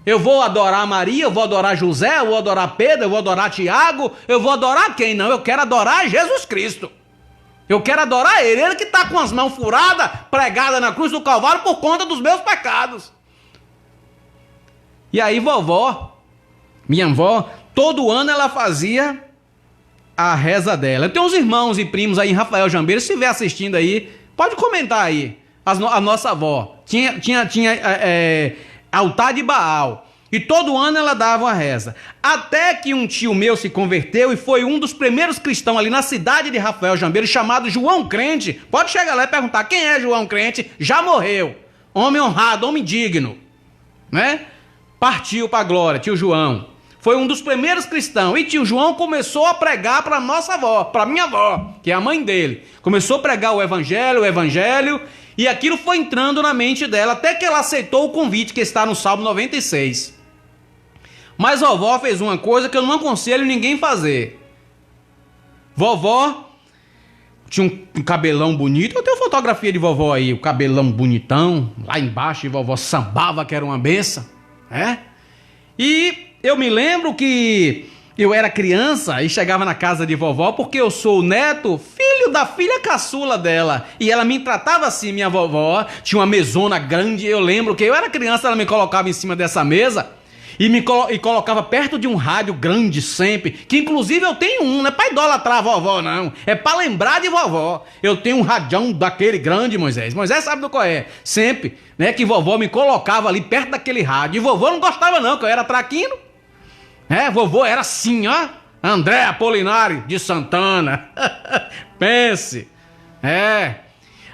Eu vou adorar Maria, eu vou adorar José, eu vou adorar Pedro, eu vou adorar Tiago, eu vou adorar quem? Não, eu quero adorar Jesus Cristo. Eu quero adorar ele que está com as mãos furadas, pregadas na cruz do Calvário por conta dos meus pecados. E aí minha avó, todo ano ela fazia a reza dela. Eu tenho uns irmãos e primos aí em Rafael Jambeiro, se estiver assistindo aí, pode comentar aí. A nossa avó tinha altar de Baal. E todo ano ela dava uma reza. Até que um tio meu se converteu e foi um dos primeiros cristãos ali na cidade de Rafael Jambeiro, chamado João Crente. Pode chegar lá e perguntar: quem é João Crente? Já morreu. Homem honrado, homem digno, né? Partiu para a glória, tio João. Foi um dos primeiros cristãos. E tio João começou a pregar para nossa avó, para minha avó, que é a mãe dele. Começou a pregar o evangelho, e aquilo foi entrando na mente dela, até que ela aceitou o convite que está no Salmo 96. Mas vovó fez uma coisa que eu não aconselho ninguém fazer. Vovó tinha um cabelão bonito. Eu tenho fotografia de vovó aí, o cabelão bonitão. Lá embaixo, e vovó sambava, que era uma benção, né? E eu me lembro que eu era criança e chegava na casa de vovó, porque eu sou o neto, filho da filha caçula dela. E ela me tratava assim, minha vovó. Tinha uma mesona grande. Eu lembro que eu era criança, ela me colocava em cima dessa mesa e colocava perto de um rádio grande sempre, que inclusive eu tenho um, não é pra idolatrar a vovó não, é pra lembrar de vovó. Eu tenho um radião daquele grande, Moisés sabe do qual é, sempre, né, que vovó me colocava ali perto daquele rádio, e vovó não gostava não, que eu era traquino, vovó era assim, ó, André Apolinário de Santana, pense,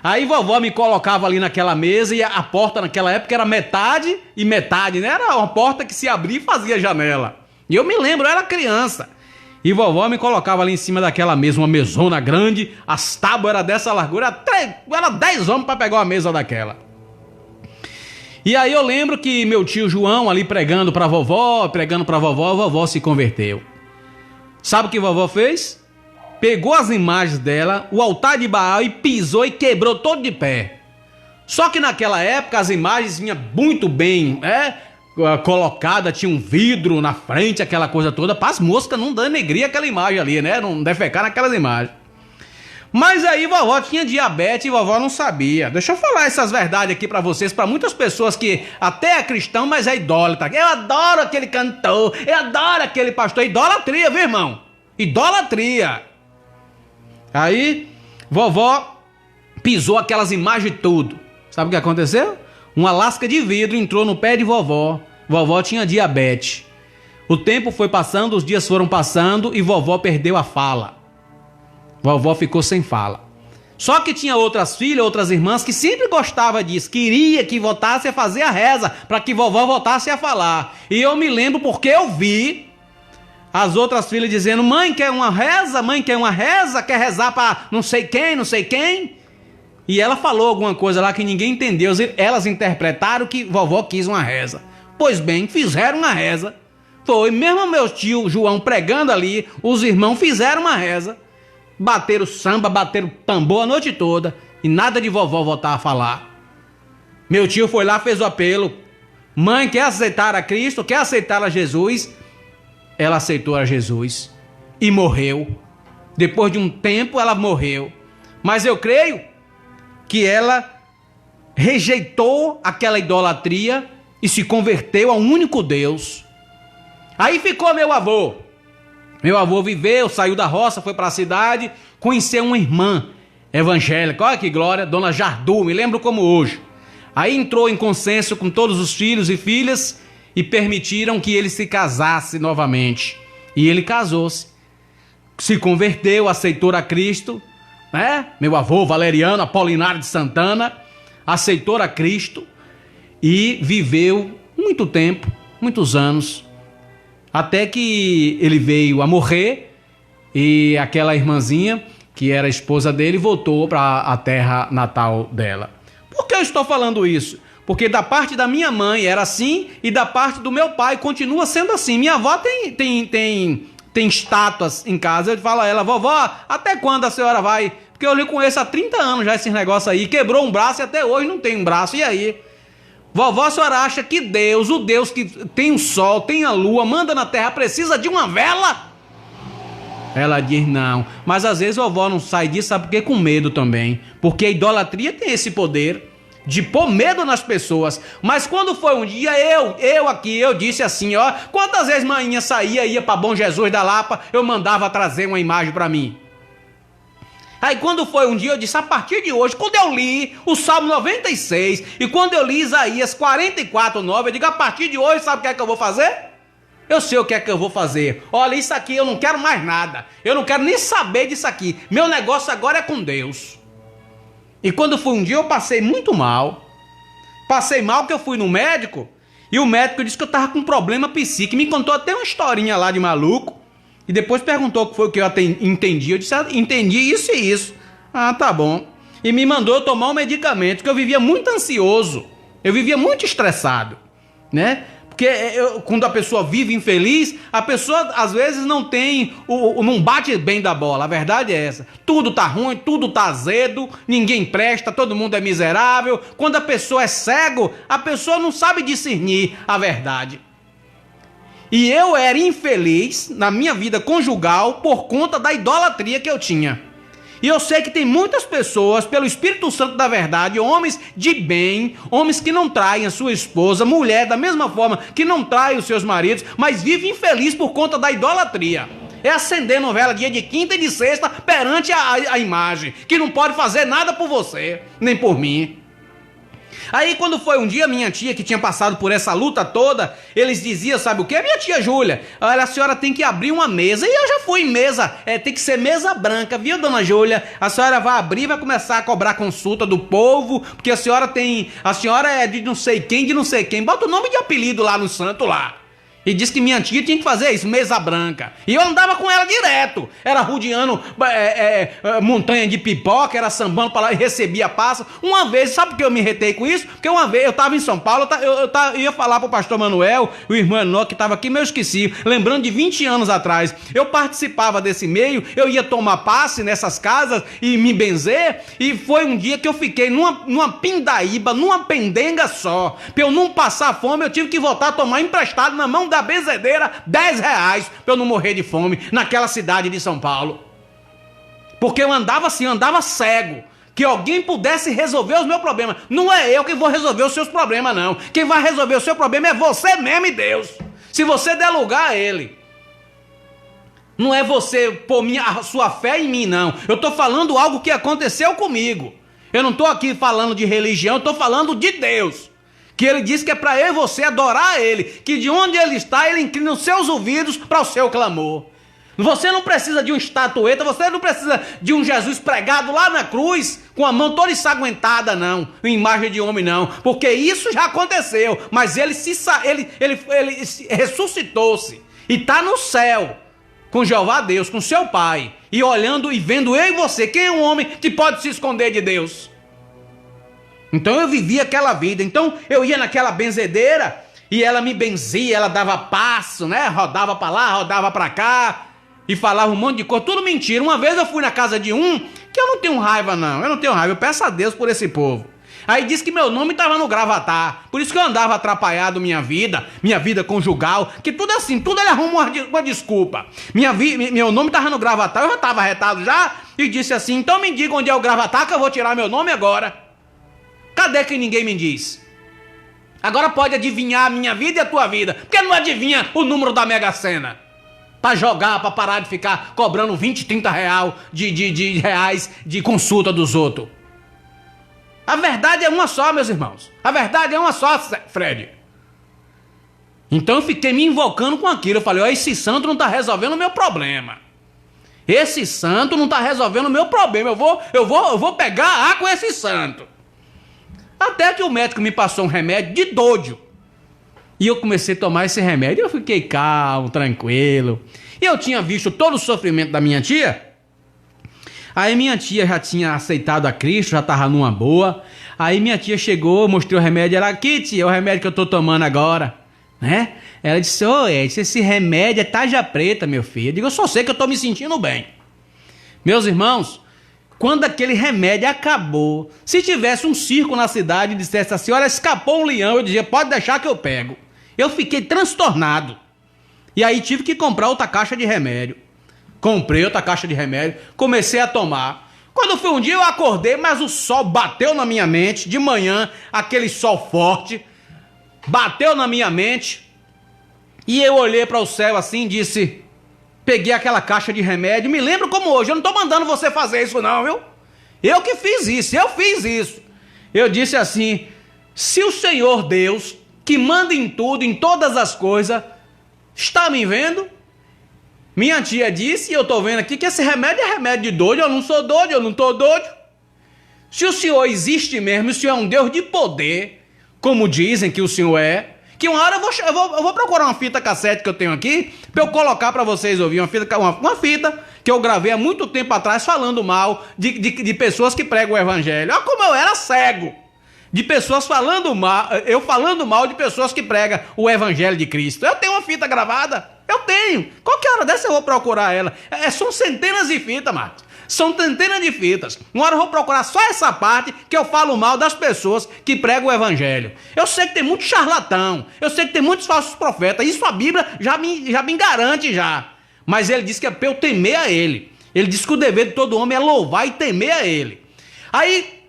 Aí vovó me colocava ali naquela mesa e a porta naquela época era metade e metade, né? Era uma porta que se abria e fazia janela. E eu me lembro, eu era criança. E vovó me colocava ali em cima daquela mesa, uma mesona grande, as tábuas eram dessa largura, era 10 homens para pegar uma mesa daquela. E aí eu lembro que meu tio João ali pregando para vovó, a vovó se converteu. Sabe o que vovó fez? Pegou as imagens dela, o altar de Baal, e pisou e quebrou todo de pé. Só que naquela época as imagens vinham muito bem colocada, tinha um vidro na frente, aquela coisa toda, para as moscas não denegrir aquela imagem ali, né? Não defecar naquelas imagens. Mas aí vovó tinha diabetes e vovó não sabia. Deixa eu falar essas verdades aqui para vocês, para muitas pessoas que até é cristão, mas é idólatra. Eu adoro aquele cantor, eu adoro aquele pastor. Idolatria, viu, irmão? Idolatria. Aí, vovó pisou aquelas imagens tudo. Sabe o que aconteceu? Uma lasca de vidro entrou no pé de vovó. Vovó tinha diabetes. O tempo foi passando, os dias foram passando e vovó perdeu a fala. Vovó ficou sem fala. Só que tinha outras filhas, outras irmãs que sempre gostava disso. Queria que voltasse a fazer a reza, para que vovó voltasse a falar. E eu me lembro porque eu vi as outras filhas dizendo: mãe, quer uma reza? Mãe, quer uma reza? Quer rezar para não sei quem, não sei quem? E ela falou alguma coisa lá que ninguém entendeu. Elas interpretaram que vovó quis uma reza. Pois bem, fizeram uma reza. Foi mesmo meu tio João pregando ali, os irmãos fizeram uma reza. Bateram samba, bateram tambor a noite toda e nada de vovó voltar a falar. Meu tio foi lá, fez o apelo. Mãe, quer aceitar a Cristo? Quer aceitar a Jesus? Ela aceitou a Jesus e morreu. Depois de um tempo ela morreu. Mas eu creio que ela rejeitou aquela idolatria e se converteu ao único Deus. Aí ficou meu avô. Meu avô viveu, saiu da roça, foi para a cidade, conheceu uma irmã evangélica. Olha que glória, dona Jardu, me lembro como hoje. Aí entrou em consenso com todos os filhos e filhas e permitiram que ele se casasse novamente. E ele casou-se. Se converteu, aceitou a Cristo, né? Meu avô Valeriano Apolinário de Santana aceitou a Cristo e viveu muito tempo, muitos anos, até que ele veio a morrer e aquela irmãzinha, que era a esposa dele, voltou para a terra natal dela. Por que eu estou falando isso? Porque da parte da minha mãe era assim e da parte do meu pai continua sendo assim. Minha avó tem estátuas em casa. Eu falo a ela: vovó, até quando a senhora vai? Porque eu lhe conheço há 30 anos já esses negócios aí. Quebrou um braço e até hoje não tem um braço. E aí? Vovó, a senhora acha que Deus, o Deus que tem o sol, tem a lua, manda na terra, precisa de uma vela? Ela diz não. Mas às vezes vovó não sai disso, sabe por quê? Com medo também. Porque a idolatria tem esse poder de pôr medo nas pessoas. Mas quando foi um dia, eu disse assim, ó, quantas vezes manhã ia para Bom Jesus da Lapa, eu mandava trazer uma imagem para mim. Aí quando foi um dia, eu disse, a partir de hoje, quando eu li o Salmo 96, e quando eu li Isaías 44:9, eu digo, a partir de hoje, sabe o que é que eu vou fazer? Eu sei o que é que eu vou fazer. Olha, isso aqui eu não quero mais nada. Eu não quero nem saber disso aqui. Meu negócio agora é com Deus. E quando foi um dia, eu passei muito mal. Passei mal que eu fui no médico, e o médico disse que eu estava com um problema psíquico. Me contou até uma historinha lá de maluco. E depois perguntou o que foi que eu entendi. Eu disse, entendi isso e isso. Ah, tá bom. E me mandou tomar um medicamento, que eu vivia muito ansioso. Eu vivia muito estressado, né? Porque quando a pessoa vive infeliz, a pessoa às vezes não bate bem da bola. A verdade é essa. Tudo tá ruim, tudo tá azedo, ninguém presta, todo mundo é miserável. Quando a pessoa é cego, a pessoa não sabe discernir a verdade. E eu era infeliz na minha vida conjugal por conta da idolatria que eu tinha. E eu sei que tem muitas pessoas, pelo Espírito Santo da verdade, homens de bem, homens que não traem a sua esposa, mulher da mesma forma que não traem os seus maridos, mas vivem infeliz por conta da idolatria. É acender novela dia de quinta e de sexta perante a imagem, que não pode fazer nada por você, nem por mim. Aí quando foi um dia, minha tia, que tinha passado por essa luta toda, eles diziam, sabe o que? Minha tia Júlia, olha, a senhora tem que abrir uma mesa. E eu já fui em mesa, tem que ser mesa branca, viu, dona Júlia? A senhora vai abrir e vai começar a cobrar consulta do povo, porque a senhora é de não sei quem, bota o nome de apelido lá no santo lá. E disse que minha tia tinha que fazer isso, mesa branca. E eu andava com ela direto. Era rodeando montanha de pipoca, era sambando pra lá e recebia passa. Uma vez, sabe por que eu me retei com isso? Porque uma vez eu tava em São Paulo, eu ia falar pro pastor Manuel, o irmão Enoque que tava aqui, mas eu esqueci. Lembrando de 20 anos atrás, eu participava desse meio, eu ia tomar passe nessas casas e me benzer. E foi um dia que eu fiquei numa pindaíba, numa pendenga só. Pra eu não passar fome, eu tive que voltar a tomar emprestado na mão da benzedeira R$10 pra eu não morrer de fome naquela cidade de São Paulo. Porque eu andava assim, eu andava cego. Que alguém pudesse resolver os meus problemas. Não é eu que vou resolver os seus problemas, não. Quem vai resolver o seu problema é você mesmo e Deus. Se você der lugar a Ele. Não é você pôr a sua fé em mim, não. Eu estou falando algo que aconteceu comigo. Eu não estou aqui falando de religião, eu estou falando de Deus. Que ele disse que é para eu e você adorar ele, que de onde ele está, ele inclina os seus ouvidos para o seu clamor. Você não precisa de uma estatueta, você não precisa de um Jesus pregado lá na cruz, com a mão toda ensanguentada, não, em imagem de homem, não, porque isso já aconteceu, mas ele ressuscitou-se e está no céu, com Jeová Deus, com seu Pai, e olhando e vendo eu e você. Quem é um homem que pode se esconder de Deus? Então eu vivia aquela vida, então eu ia naquela benzedeira E ela me benzia, ela dava passo, né? Rodava pra lá, rodava pra cá. E falava um monte de coisa, tudo mentira. Uma vez eu fui na casa de um, que eu não tenho raiva não, eu não tenho raiva, eu peço a Deus por esse povo. Aí disse que meu nome estava no Gravatar, por isso que eu andava atrapalhado minha vida conjugal, que tudo assim, tudo ele arruma uma desculpa. Meu nome estava no Gravatar, eu já estava arretado já, e disse assim, então me diga onde é o Gravatar que eu vou tirar meu nome agora. Cadê que ninguém me diz? Agora pode adivinhar a minha vida e a tua vida, porque não adivinha o número da Mega Sena. Pra jogar, pra parar de ficar cobrando 20, 30 reais de consulta dos outros. A verdade é uma só, meus irmãos. A verdade é uma só, Fred. Então eu fiquei me invocando com aquilo. Eu falei, ó, esse santo não tá resolvendo o meu problema. Esse santo não tá resolvendo o meu problema. Eu vou pegar com esse santo. Até que o médico me passou um remédio de doido. E eu comecei a tomar esse remédio. Eu fiquei calmo, tranquilo. E eu tinha visto todo o sofrimento da minha tia. Aí minha tia já tinha aceitado a Cristo, já estava numa boa. Aí minha tia chegou, mostrou o remédio. Ela, aqui tia, é o remédio que eu estou tomando agora. Né? Ela disse, ô Edson, esse remédio é tarja preta, meu filho. Eu digo, eu só sei que eu estou me sentindo bem. Meus irmãos, quando aquele remédio acabou, se tivesse um circo na cidade e dissesse assim, olha, escapou um leão, eu dizia, pode deixar que eu pego. Eu fiquei transtornado. E aí tive que comprar outra caixa de remédio. Comprei outra caixa de remédio, comecei a tomar. Quando foi um dia eu acordei, mas o sol bateu na minha mente, de manhã, aquele sol forte, bateu na minha mente, e eu olhei para o céu assim e disse, peguei aquela caixa de remédio, me lembro como hoje, eu não tô mandando você fazer isso não, viu? Eu que fiz isso, eu fiz isso. Eu disse assim, se o Senhor Deus, que manda em tudo, em todas as coisas, está me vendo? Minha tia disse, e eu tô vendo aqui, que esse remédio é remédio de doido, eu não sou doido, eu não tô doido. Se o Senhor existe mesmo, o Senhor é um Deus de poder, como dizem que o Senhor é, que uma hora eu vou procurar uma fita cassete que eu tenho aqui, pra eu colocar pra vocês ouvir, uma fita que eu gravei há muito tempo atrás, falando mal de pessoas que pregam o evangelho. Olha como eu era cego, de pessoas falando mal, eu falando mal de pessoas que pregam o evangelho de Cristo. Eu tenho uma fita gravada. Eu tenho. Qualquer hora dessa eu vou procurar ela. São centenas de fitas, Marcos. São centenas de fitas. Uma hora eu vou procurar só essa parte que eu falo mal das pessoas que pregam o evangelho. Eu sei que tem muito charlatão. Eu sei que tem muitos falsos profetas. Isso a Bíblia já me garante já. Mas ele diz que é para eu temer a ele. Ele diz que o dever de todo homem é louvar e temer a ele. Aí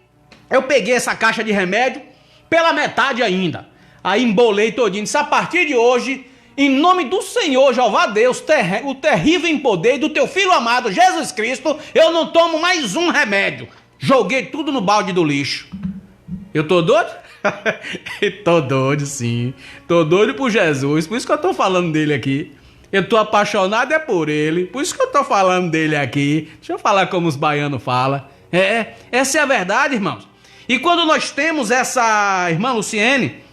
eu peguei essa caixa de remédio pela metade ainda. Aí embolei todinho. Disse, a partir de hoje, em nome do Senhor, Jeová Deus, o terrível em poder do teu Filho amado, Jesus Cristo, eu não tomo mais um remédio. Joguei tudo no balde do lixo. Eu tô doido? Tô doido, sim. Tô doido por Jesus, por isso que eu tô falando dele aqui. Eu tô apaixonado é por ele, por isso que eu tô falando dele aqui. Deixa eu falar como os baianos falam. Essa é a verdade, irmãos. E quando nós temos essa irmã Luciene,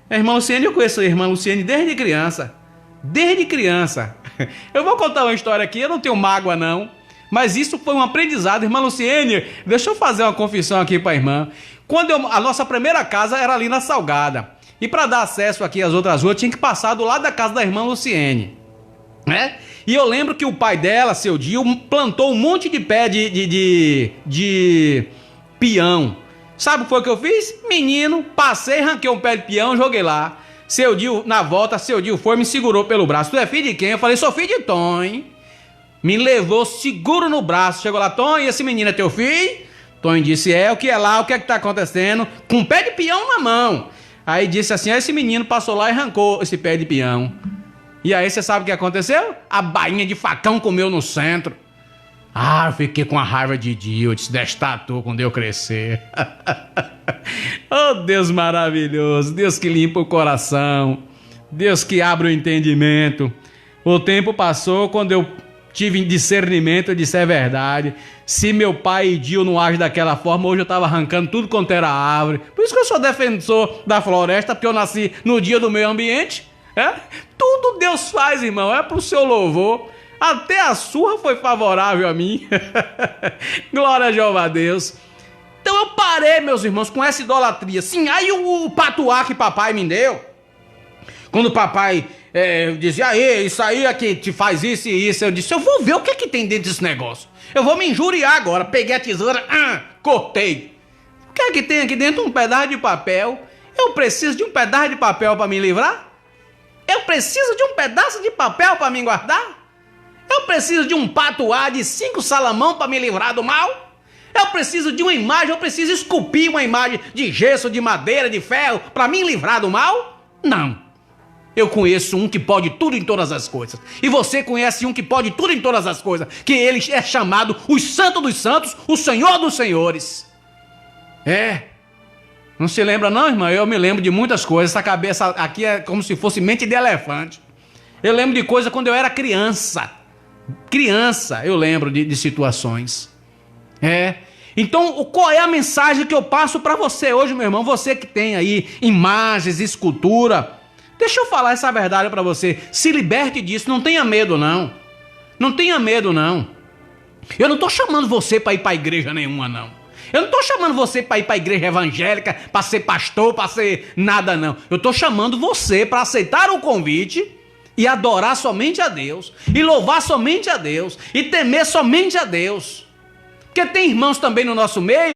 eu conheço a irmã Luciene desde criança. Desde criança. Eu vou contar uma história aqui, eu não tenho mágoa não, mas isso foi um aprendizado. Irmã Luciene, deixa eu fazer uma confissão aqui para a irmã. A nossa primeira casa era ali na Salgada, e para dar acesso aqui às outras ruas, tinha que passar do lado da casa da irmã Luciene, né? E eu lembro que o pai dela, seu Dio, plantou um monte de pé de peão. Sabe o que foi que eu fiz? Menino, passei, arranquei um pé de peão, joguei lá. Seu Dio, na volta, seu Dio foi, me segurou pelo braço. Tu é filho de quem? Eu falei, sou filho de Tom, hein? Me levou seguro no braço. Chegou lá, Tom, e esse menino é teu filho? Tom disse, o que é lá? O que é que tá acontecendo? Com um pé de peão na mão. Aí disse assim, esse menino passou lá e arrancou esse pé de peão. E aí você sabe o que aconteceu? A bainha de facão comeu no centro. Eu fiquei com a raiva de Dio, te destatou quando eu crescer. Oh, Deus maravilhoso, Deus que limpa o coração, Deus que abre o entendimento. O tempo passou, quando eu tive discernimento, eu disse, é verdade. Se meu pai e Dio não agem daquela forma, hoje eu estava arrancando tudo quanto era árvore. Por isso que eu sou defensor da floresta, porque eu nasci no dia do meio ambiente. Tudo Deus faz, irmão, é pro seu louvor. Até a surra foi favorável a mim. Glória a Jeová Deus. Então eu parei, meus irmãos, com essa idolatria. Sim, aí o patuá que papai me deu, Quando o papai dizia, aí, isso aí é que te faz isso e isso, eu disse, eu vou ver o que tem dentro desse negócio. Eu vou me injuriar agora. Peguei a tesoura, cortei. O que é que tem aqui dentro? Um pedaço de papel. Eu preciso de um pedaço de papel para me livrar? Eu preciso de um pedaço de papel para me guardar? Eu preciso de um patuá de 5 salamão para me livrar do mal? Eu preciso de uma imagem, eu preciso esculpir uma imagem de gesso, de madeira, de ferro para me livrar do mal? Não. Eu conheço um que pode tudo em todas as coisas. E você conhece um que pode tudo em todas as coisas. Que ele é chamado o Santo dos Santos, o Senhor dos Senhores. Não se lembra não, irmã? Eu me lembro de muitas coisas. Essa cabeça aqui é como se fosse mente de elefante. Eu lembro de coisas quando eu era criança. Eu lembro de situações. Então, qual é a mensagem que eu passo para você hoje, meu irmão? Você que tem aí imagens, escultura. Deixa eu falar essa verdade para você. Se liberte disso, não tenha medo não. Não tenha medo não. Eu não estou chamando você para ir para igreja nenhuma não. Eu não estou chamando você para ir para a igreja evangélica, para ser pastor, para ser nada não. Eu estou chamando você para aceitar o convite e adorar somente a Deus, e louvar somente a Deus, e temer somente a Deus. Porque tem irmãos também no nosso meio,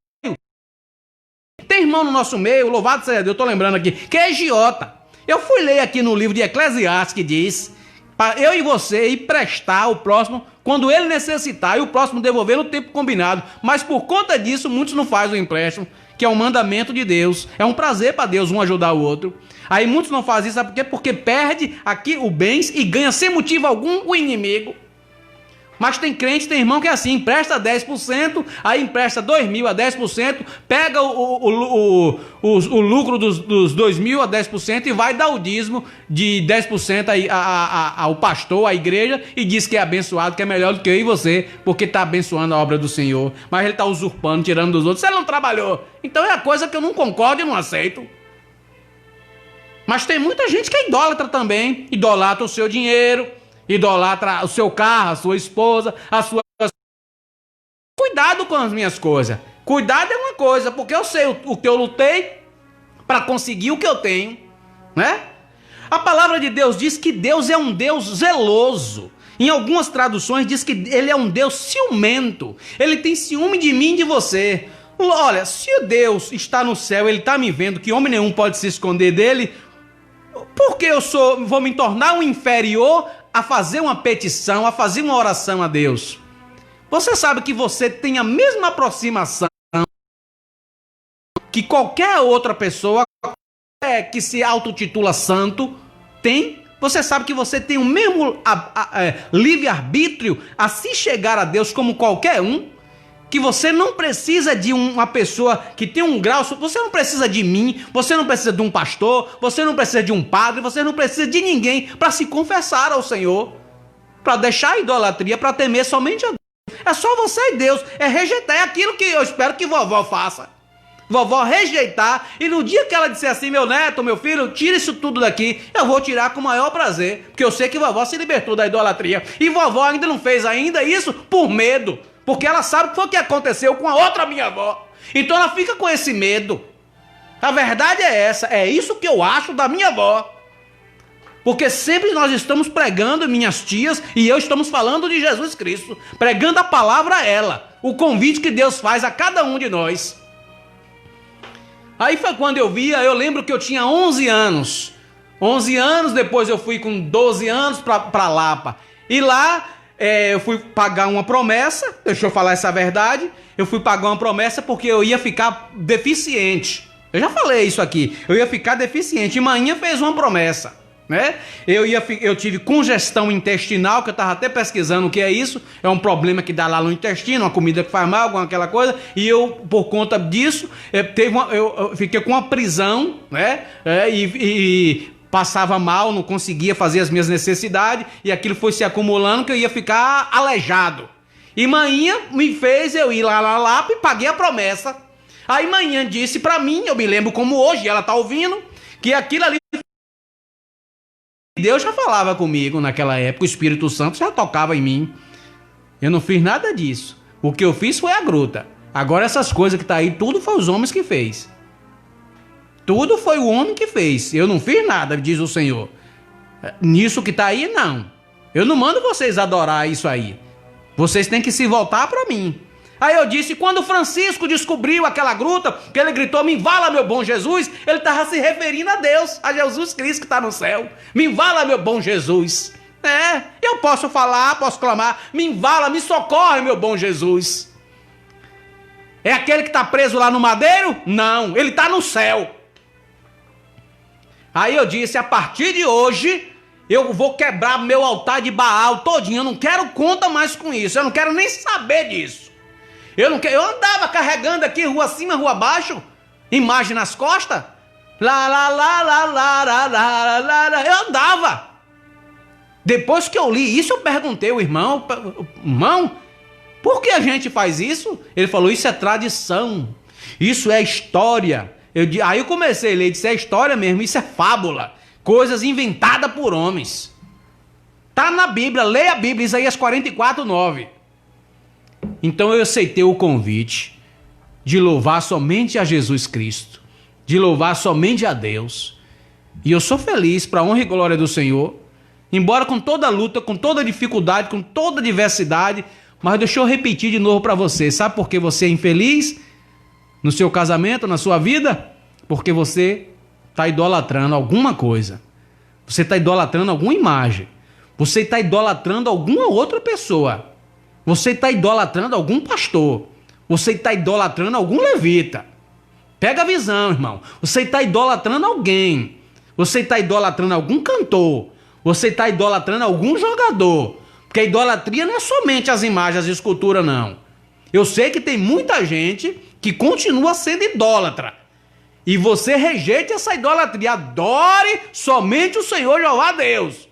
louvado seja Deus, eu estou lembrando aqui, que é agiota. Eu fui ler aqui no livro de Eclesiastes que diz, para eu e você ir prestar ao próximo quando ele necessitar, e o próximo devolver no tempo combinado. Mas por conta disso, muitos não fazem o empréstimo, que é um mandamento de Deus. É um prazer para Deus um ajudar o outro. Aí muitos não fazem isso, sabe por quê? Porque perde aqui o bens e ganha sem motivo algum o inimigo. Mas tem crente, tem irmão que é assim, empresta 10%, aí empresta 2.000 a 10%, pega o lucro dos 2.000 a 10% e vai dar o dízimo de 10% ao pastor, à igreja, e diz que é abençoado, que é melhor do que eu e você, porque está abençoando a obra do Senhor. Mas ele está usurpando, tirando dos outros. Você não trabalhou. Então é a coisa que eu não concordo e não aceito. Mas tem muita gente que é idólatra também, idolatra o seu dinheiro, idolatra o seu carro, a sua esposa, a sua... Cuidado com as minhas coisas. Cuidado é uma coisa, porque eu sei o que eu lutei para conseguir o que eu tenho, né? A palavra de Deus diz que Deus é um Deus zeloso. Em algumas traduções diz que ele é um Deus ciumento. Ele tem ciúme de mim e de você. Olha, se o Deus está no céu, ele está me vendo, que homem nenhum pode se esconder dele, por que vou me tornar um inferior a fazer uma petição, a fazer uma oração a Deus? Você sabe que você tem a mesma aproximação que qualquer outra pessoa que se autotitula santo tem? Você sabe que você tem o mesmo livre-arbítrio a se chegar a Deus como qualquer um? Que você não precisa de uma pessoa que tem um grau, você não precisa de mim, você não precisa de um pastor, você não precisa de um padre, você não precisa de ninguém para se confessar ao Senhor, para deixar a idolatria, para temer somente a Deus. É só você e Deus, é rejeitar, é aquilo que eu espero que vovó faça. Vovó rejeitar, e no dia que ela disser assim, meu neto, meu filho, tira isso tudo daqui, eu vou tirar com o maior prazer, porque eu sei que vovó se libertou da idolatria, e vovó ainda não fez ainda isso por medo, porque ela sabe o que foi que aconteceu com a outra minha avó. Então ela fica com esse medo. A verdade é essa. É isso que eu acho da minha avó. Porque sempre nós estamos pregando, minhas tias e eu estamos falando de Jesus Cristo. Pregando a palavra a ela. O convite que Deus faz a cada um de nós. Aí foi quando eu lembro que eu tinha 11 anos. 11 anos, depois eu fui com 12 anos para Lapa. E lá... eu fui pagar uma promessa, deixa eu falar essa verdade, eu fui pagar uma promessa porque eu ia ficar deficiente. Eu já falei isso aqui, eu ia ficar deficiente, e manhã fez uma promessa, né? Eu tive congestão intestinal, que eu estava até pesquisando o que é isso, é um problema que dá lá no intestino, uma comida que faz mal, alguma aquela coisa, e eu, por conta disso, eu fiquei com uma prisão, né? Passava mal, não conseguia fazer as minhas necessidades, e aquilo foi se acumulando que eu ia ficar aleijado. E manhã me fez eu ir lá na Lapa e paguei a promessa. Aí manhã disse pra mim, eu me lembro como hoje, ela tá ouvindo, que aquilo ali... Deus já falava comigo naquela época, o Espírito Santo já tocava em mim. Eu não fiz nada disso. O que eu fiz foi a gruta. Agora essas coisas que tá aí, tudo foi os homens que fez. Tudo foi o homem que fez. Eu não fiz nada, diz o Senhor. nisso que está aí, não. Eu não mando vocês adorar isso aí. Vocês têm que se voltar para mim. Aí eu disse, quando Francisco descobriu aquela gruta, que ele gritou, me envala, meu bom Jesus, ele estava se referindo a Deus, a Jesus Cristo que está no céu. Me envala, meu bom Jesus. Eu posso falar, posso clamar, me envala, me socorre, meu bom Jesus. É aquele que está preso lá no madeiro? Não, ele está no céu. Aí eu disse, a partir de hoje, eu vou quebrar meu altar de Baal todinho, eu não quero conta mais com isso, eu não quero nem saber disso. Eu andava carregando aqui, rua acima, rua abaixo, imagem nas costas, eu andava. Depois que eu li isso, eu perguntei ao irmão, por que a gente faz isso? Ele falou, isso é tradição, isso é história. Aí eu comecei a ler, disse, é história mesmo, isso é fábula, coisas inventadas por homens. Tá na Bíblia, leia a Bíblia, Isaías 44:9. Então eu aceitei o convite de louvar somente a Jesus Cristo, de louvar somente a Deus. E eu sou feliz, para a honra e glória do Senhor, embora com toda luta, com toda dificuldade, com toda diversidade, mas deixa eu repetir de novo para você, sabe por que você é infeliz no seu casamento, na sua vida? Porque você está idolatrando alguma coisa, você está idolatrando alguma imagem, você está idolatrando alguma outra pessoa, você está idolatrando algum pastor, você está idolatrando algum levita. Pega a visão, irmão. Você está idolatrando alguém, você está idolatrando algum cantor, você está idolatrando algum jogador, porque a idolatria não é somente as imagens, as esculturas, não. Eu sei que tem muita gente que continua sendo idólatra, e você rejeita essa idolatria. Adore somente o Senhor Jeová Deus,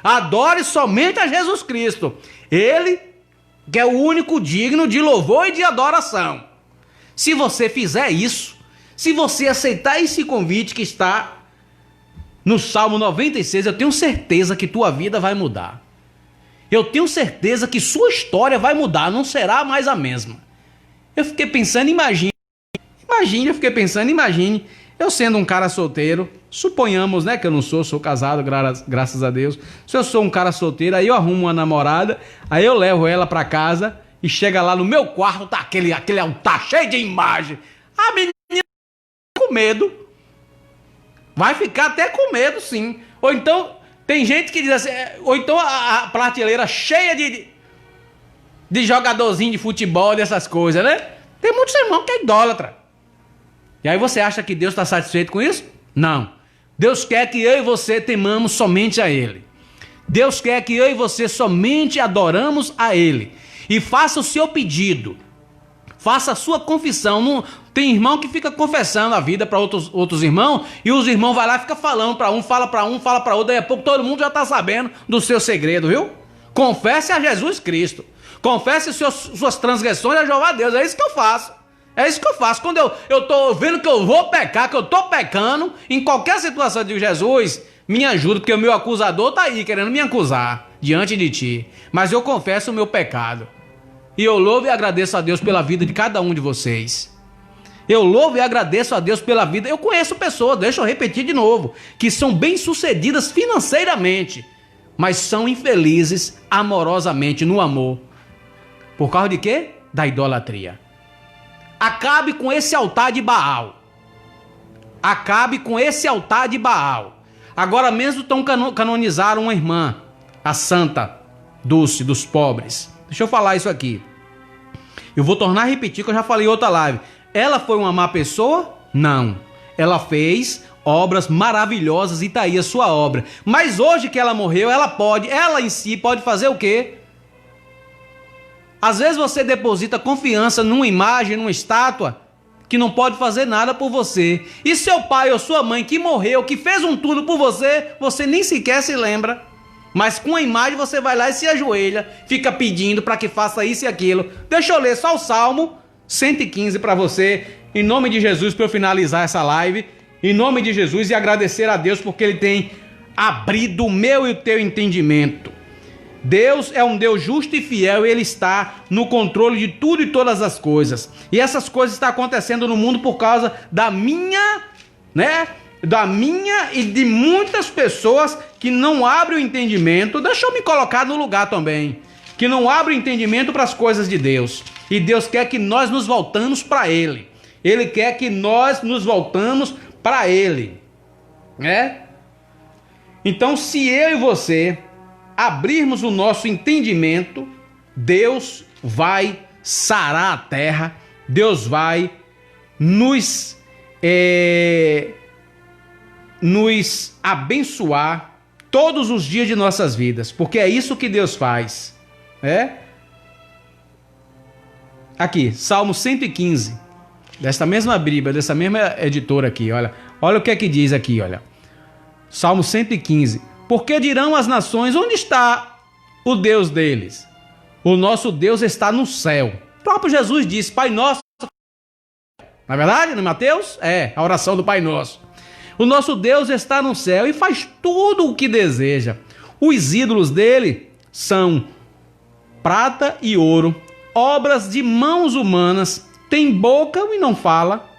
adore somente a Jesus Cristo, Ele que é o único digno de louvor e de adoração. Se você fizer isso, se você aceitar esse convite que está no Salmo 96, eu tenho certeza que tua vida vai mudar. Eu tenho certeza que sua história vai mudar, não será mais a mesma. Eu fiquei pensando, imagine, eu sendo um cara solteiro, suponhamos, né, que eu não sou casado, graças a Deus. Se eu sou um cara solteiro, aí eu arrumo uma namorada, aí eu levo ela pra casa e chega lá no meu quarto, tá aquele altar cheio de imagem. A menina com medo, vai ficar até com medo, sim. Ou então, tem gente que diz assim, ou então a prateleira cheia de jogadorzinho de futebol, dessas coisas, né? Tem muitos irmãos que é idólatra. E aí você acha que Deus está satisfeito com isso? Não. Deus quer que eu e você temamos somente a Ele. Deus quer que eu e você somente adoramos a Ele. E faça o seu pedido. Faça a sua confissão. Não, tem irmão que fica confessando a vida para outros irmãos, e os irmãos vai lá e fica falando para um, fala para outro, daí a pouco todo mundo já está sabendo do seu segredo, viu? Confesse a Jesus Cristo. Confesse suas transgressões a Jeová Deus. É isso que eu faço. É isso que eu faço. Quando eu tô vendo que eu vou pecar, que eu tô pecando, em qualquer situação, eu digo, Jesus, me ajuda, porque o meu acusador tá aí querendo me acusar diante de ti. Mas eu confesso o meu pecado. E eu louvo e agradeço a Deus pela vida de cada um de vocês. Eu louvo e agradeço a Deus pela vida. Eu conheço pessoas, deixa eu repetir de novo, que são bem-sucedidas financeiramente, mas são infelizes amorosamente, no amor. Por causa de quê? Da idolatria. Acabe com esse altar de Baal. Acabe com esse altar de Baal. Agora mesmo canonizaram uma irmã, a Santa Dulce dos pobres. Deixa eu falar isso aqui. Eu vou tornar a repetir que eu já falei em outra live. Ela foi uma má pessoa? Não. Ela fez obras maravilhosas e tá aí a sua obra. Mas hoje que ela morreu, ela em si pode fazer o quê? Às vezes você deposita confiança numa imagem, numa estátua, que não pode fazer nada por você. E seu pai ou sua mãe que morreu, que fez um tudo por você, você nem sequer se lembra. Mas com a imagem você vai lá e se ajoelha, fica pedindo para que faça isso e aquilo. Deixa eu ler só o Salmo 115 para você, em nome de Jesus, para eu finalizar essa live. Em nome de Jesus, e agradecer a Deus porque Ele tem abrido o meu e o teu entendimento. Deus é um Deus justo e fiel, e Ele está no controle de tudo e todas as coisas. E essas coisas estão acontecendo no mundo por causa da minha, da minha e de muitas pessoas que não abrem o entendimento. Deixa eu me colocar no lugar também, que não abrem o entendimento para as coisas de Deus. E Deus quer que nós nos voltamos para Ele. Ele quer que nós nos voltamos para Ele, né? Então, se eu e você abrirmos o nosso entendimento, Deus vai sarar a terra, Deus vai nos abençoar todos os dias de nossas vidas, porque é isso que Deus faz, né? Aqui, Salmo 115, desta mesma Bíblia, dessa mesma editora aqui, olha o que é que diz aqui, olha. Salmo 115. Porque dirão as nações, onde está o Deus deles? O nosso Deus está no céu. O próprio Jesus disse, Pai Nosso. Na verdade, no Mateus, a oração do Pai Nosso. O nosso Deus está no céu e faz tudo o que deseja. Os ídolos dele são prata e ouro, obras de mãos humanas. Tem boca e não fala,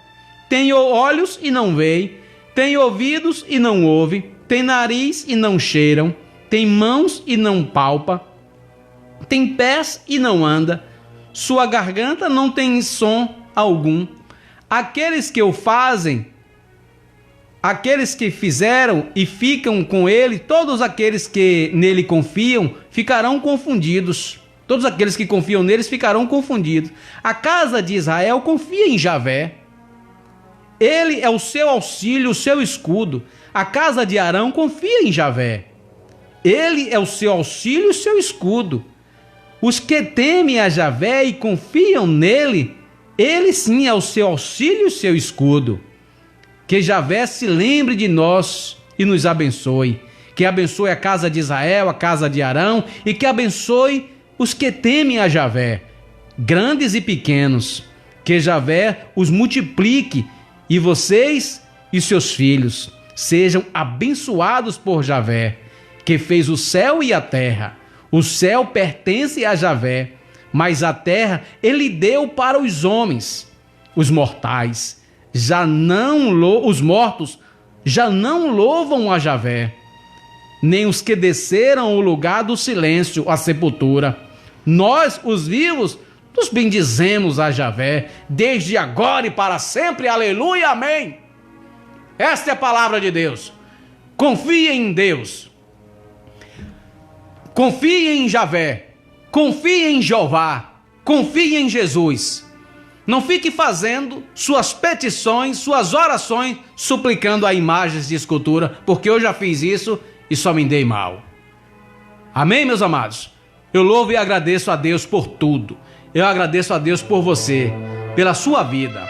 tem olhos e não vê, tem ouvidos e não ouve, tem nariz e não cheiram, tem mãos e não palpa, tem pés e não anda, sua garganta não tem som algum. Aqueles que o fazem, aqueles que fizeram e ficam com ele, todos aqueles que nele confiam, ficarão confundidos. Todos aqueles que confiam neles ficarão confundidos. A casa de Israel confia em Javé. Ele é o seu auxílio, o seu escudo. A casa de Arão confia em Javé. Ele é o seu auxílio, o seu escudo. Os que temem a Javé e confiam nele, ele sim é o seu auxílio e o seu escudo. Que Javé se lembre de nós e nos abençoe. Que abençoe a casa de Israel, a casa de Arão, e que abençoe os que temem a Javé, grandes e pequenos. Que Javé os multiplique e vocês e seus filhos sejam abençoados por Javé, que fez o céu e a terra. O céu pertence a Javé, mas a terra ele deu para os homens, os mortais. Os mortos já não louvam a Javé, nem os que desceram ao lugar do silêncio, a sepultura. Nós, os vivos, nos bendizemos a Javé, desde agora e para sempre. Aleluia, amém. Esta é a palavra de Deus. Confie em Deus. Confie em Javé. Confie em Jeová. Confie em Jesus. Não fique fazendo suas petições, suas orações, suplicando a imagens de escultura, porque eu já fiz isso e só me dei mal. Amém, meus amados? Eu louvo e agradeço a Deus por tudo. Eu agradeço a Deus por você, pela sua vida.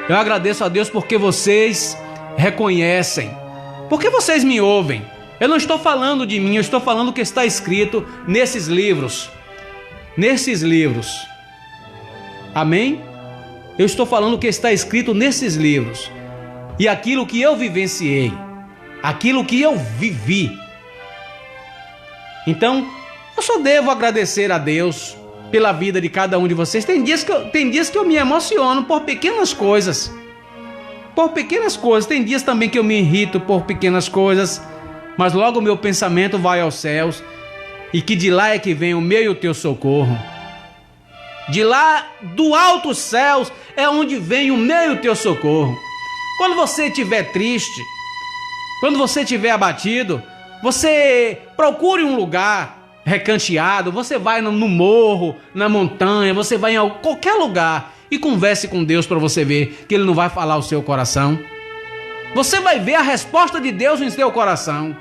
Eu agradeço a Deus porque vocês reconhecem, porque vocês me ouvem. Eu não estou falando de mim, eu estou falando o que está escrito nesses livros. Nesses livros. Amém? Eu estou falando o que está escrito nesses livros. E aquilo que eu vivenciei. Aquilo que eu vivi. Então, eu só devo agradecer a Deus pela vida de cada um de vocês. Tem dias que eu me emociono por pequenas coisas. Por pequenas coisas. Tem dias também que eu me irrito por pequenas coisas. Mas logo o meu pensamento vai aos céus. E que de lá é que vem o meu e o teu socorro. De lá, do alto céus, é onde vem o meu e o teu socorro. Quando você estiver triste, quando você estiver abatido, você procure um lugar recanteado, você vai no morro, na montanha, você vai em qualquer lugar e converse com Deus para você ver que Ele não vai falar o seu coração. Você vai ver a resposta de Deus em seu coração.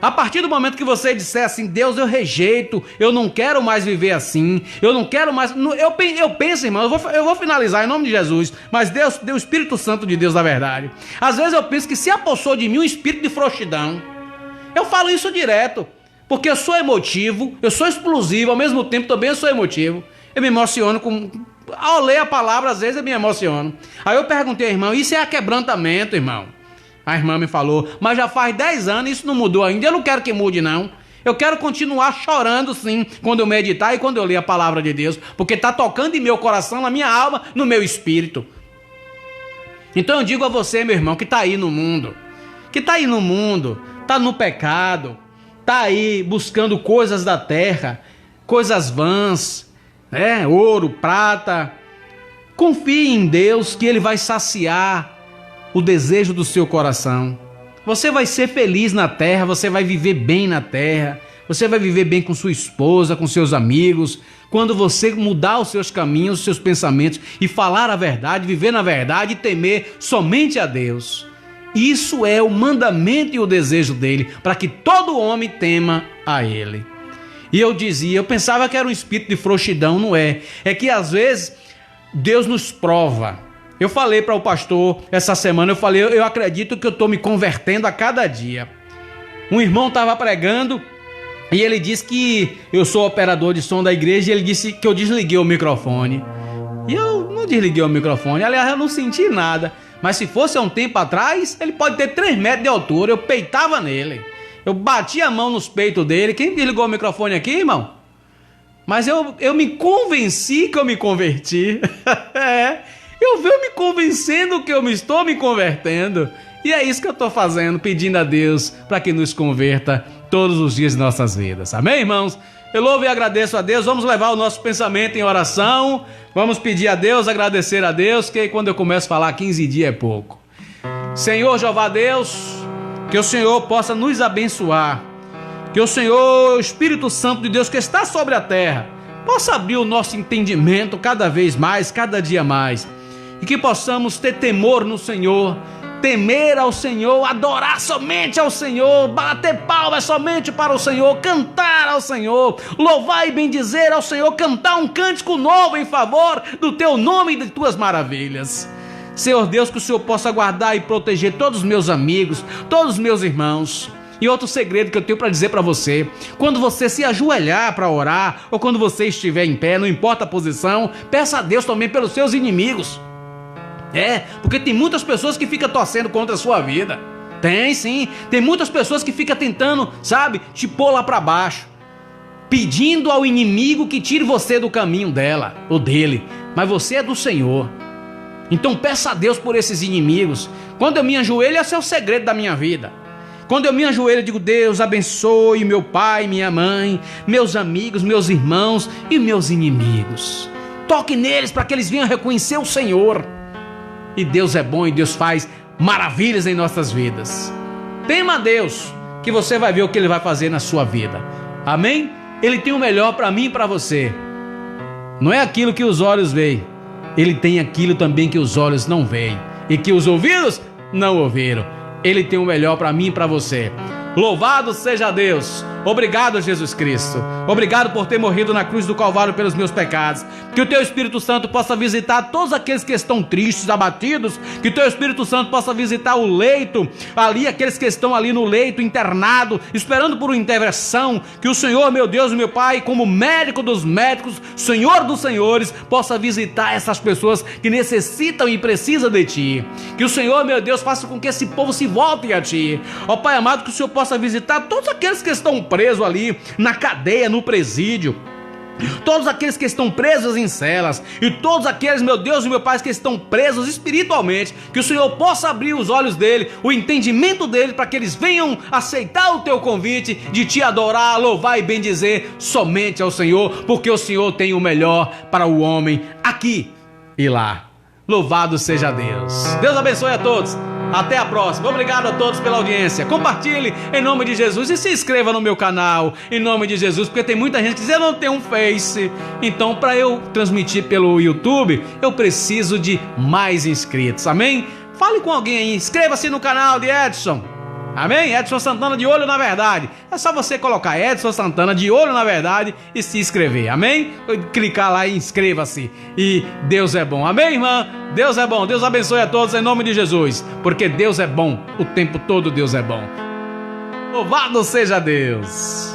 A partir do momento que você disser assim, Deus, eu rejeito, eu não quero mais viver assim, eu não quero mais... Eu penso, irmão, eu vou finalizar em nome de Jesus, mas Deus, o Espírito Santo de Deus da verdade. Às vezes eu penso que se apossou de mim um espírito de frouxidão. Eu falo isso direto, porque eu sou emotivo, eu sou explosivo, ao mesmo tempo também eu sou emotivo. Eu me emociono ao ler a palavra, às vezes eu me emociono. Aí eu perguntei, irmão, isso é aquebrantamento, irmão? A irmã me falou, mas já faz 10 anos e isso não mudou ainda. Eu não quero que mude, não. Eu quero continuar chorando, sim, quando eu meditar e quando eu ler a palavra de Deus, porque está tocando em meu coração, na minha alma, no meu espírito. Então eu digo a você, meu irmão, que está aí no mundo, que está aí no mundo, está no pecado, está aí buscando coisas da terra, coisas vãs, né? Ouro, prata. Confie em Deus que Ele vai saciar o desejo do seu coração. Você vai ser feliz na terra, você vai viver bem na terra, você vai viver bem com sua esposa, com seus amigos, quando você mudar os seus caminhos, os seus pensamentos e falar a verdade, viver na verdade e temer somente a Deus. Isso é o mandamento e o desejo dele, para que todo homem tema a ele. E eu pensava que era um espírito de frouxidão, não é. É que às vezes Deus nos prova. Eu falei para o pastor essa semana, eu acredito que eu estou me convertendo a cada dia. Um irmão estava pregando e ele disse que eu sou operador de som da igreja e ele disse que eu desliguei o microfone. E eu não desliguei o microfone, aliás, eu não senti nada. Mas se fosse há um tempo atrás, ele pode ter 3 metros de altura, eu peitava nele. Eu bati a mão nos peitos dele. Quem desligou o microfone aqui, irmão? Mas eu me convenci que eu me converti. Eu venho me convencendo que eu me estou me convertendo. E é isso que eu estou fazendo, pedindo a Deus para que nos converta todos os dias de nossas vidas. Amém, irmãos? Eu louvo e agradeço a Deus. Vamos levar o nosso pensamento em oração. Vamos pedir a Deus, agradecer a Deus, que quando eu começo a falar 15 dias é pouco. Senhor Jeová Deus, que o Senhor possa nos abençoar. Que o Senhor, o Espírito Santo de Deus que está sobre a terra, possa abrir o nosso entendimento cada vez mais, cada dia mais. E que possamos ter temor no Senhor, temer ao Senhor, adorar somente ao Senhor, bater palmas somente para o Senhor, cantar ao Senhor, louvar e bendizer ao Senhor, cantar um cântico novo em favor do Teu nome e de Tuas maravilhas. Senhor Deus, que o Senhor possa guardar e proteger todos os meus amigos, todos os meus irmãos. E outro segredo que eu tenho para dizer para você: quando você se ajoelhar para orar, ou quando você estiver em pé, não importa a posição, peça a Deus também pelos seus inimigos. Porque tem muitas pessoas que ficam torcendo contra a sua vida. Tem sim, tem muitas pessoas que ficam tentando, sabe, te pôr lá para baixo, pedindo ao inimigo que tire você do caminho dela ou dele. Mas você é do Senhor. Então peça a Deus por esses inimigos. Quando eu me ajoelho, esse é o segredo da minha vida. Quando eu me ajoelho, eu digo: Deus abençoe meu pai, minha mãe, meus amigos, meus irmãos e meus inimigos. Toque neles para que eles venham reconhecer o Senhor. E Deus é bom e Deus faz maravilhas em nossas vidas. Tema a Deus, que você vai ver o que Ele vai fazer na sua vida. Amém? Ele tem o melhor para mim e para você. Não é aquilo que os olhos veem. Ele tem aquilo também que os olhos não veem e que os ouvidos não ouviram. Ele tem o melhor para mim e para você. Louvado seja Deus. Obrigado, Jesus Cristo. Obrigado por ter morrido na cruz do Calvário pelos meus pecados. Que o Teu Espírito Santo possa visitar todos aqueles que estão tristes, abatidos. Que o Teu Espírito Santo possa visitar o leito, ali, aqueles que estão ali no leito, internado, esperando por uma intervenção. Que o Senhor, meu Deus e meu Pai, como médico dos médicos, Senhor dos senhores, possa visitar essas pessoas que necessitam e precisam de Ti. Que o Senhor, meu Deus, faça com que esse povo se volte a Ti. Ó Pai amado, que o Senhor possa visitar todos aqueles que estão presos ali na cadeia, no presídio, todos aqueles que estão presos em celas, e todos aqueles, meu Deus e meu Pai, que estão presos espiritualmente. Que o Senhor possa abrir os olhos dele, o entendimento dele, para que eles venham aceitar o Teu convite de Te adorar, louvar e bendizer somente ao Senhor, porque o Senhor tem o melhor para o homem aqui e lá. Louvado seja Deus. Deus abençoe a todos. Até a próxima. Obrigado a todos pela audiência. Compartilhe em nome de Jesus e se inscreva no meu canal em nome de Jesus, porque tem muita gente que diz: eu não tenho um Face. Então, para eu transmitir pelo YouTube, eu preciso de mais inscritos. Amém? Fale com alguém aí. Inscreva-se no canal de Edson. Amém? Edson Santana de Olho na Verdade. É só você colocar Edson Santana de Olho na Verdade e se inscrever. Amém? Clicar lá e inscreva-se. E Deus é bom. Amém, irmã? Deus é bom. Deus abençoe a todos em nome de Jesus. Porque Deus é bom. O tempo todo Deus é bom. Louvado seja Deus.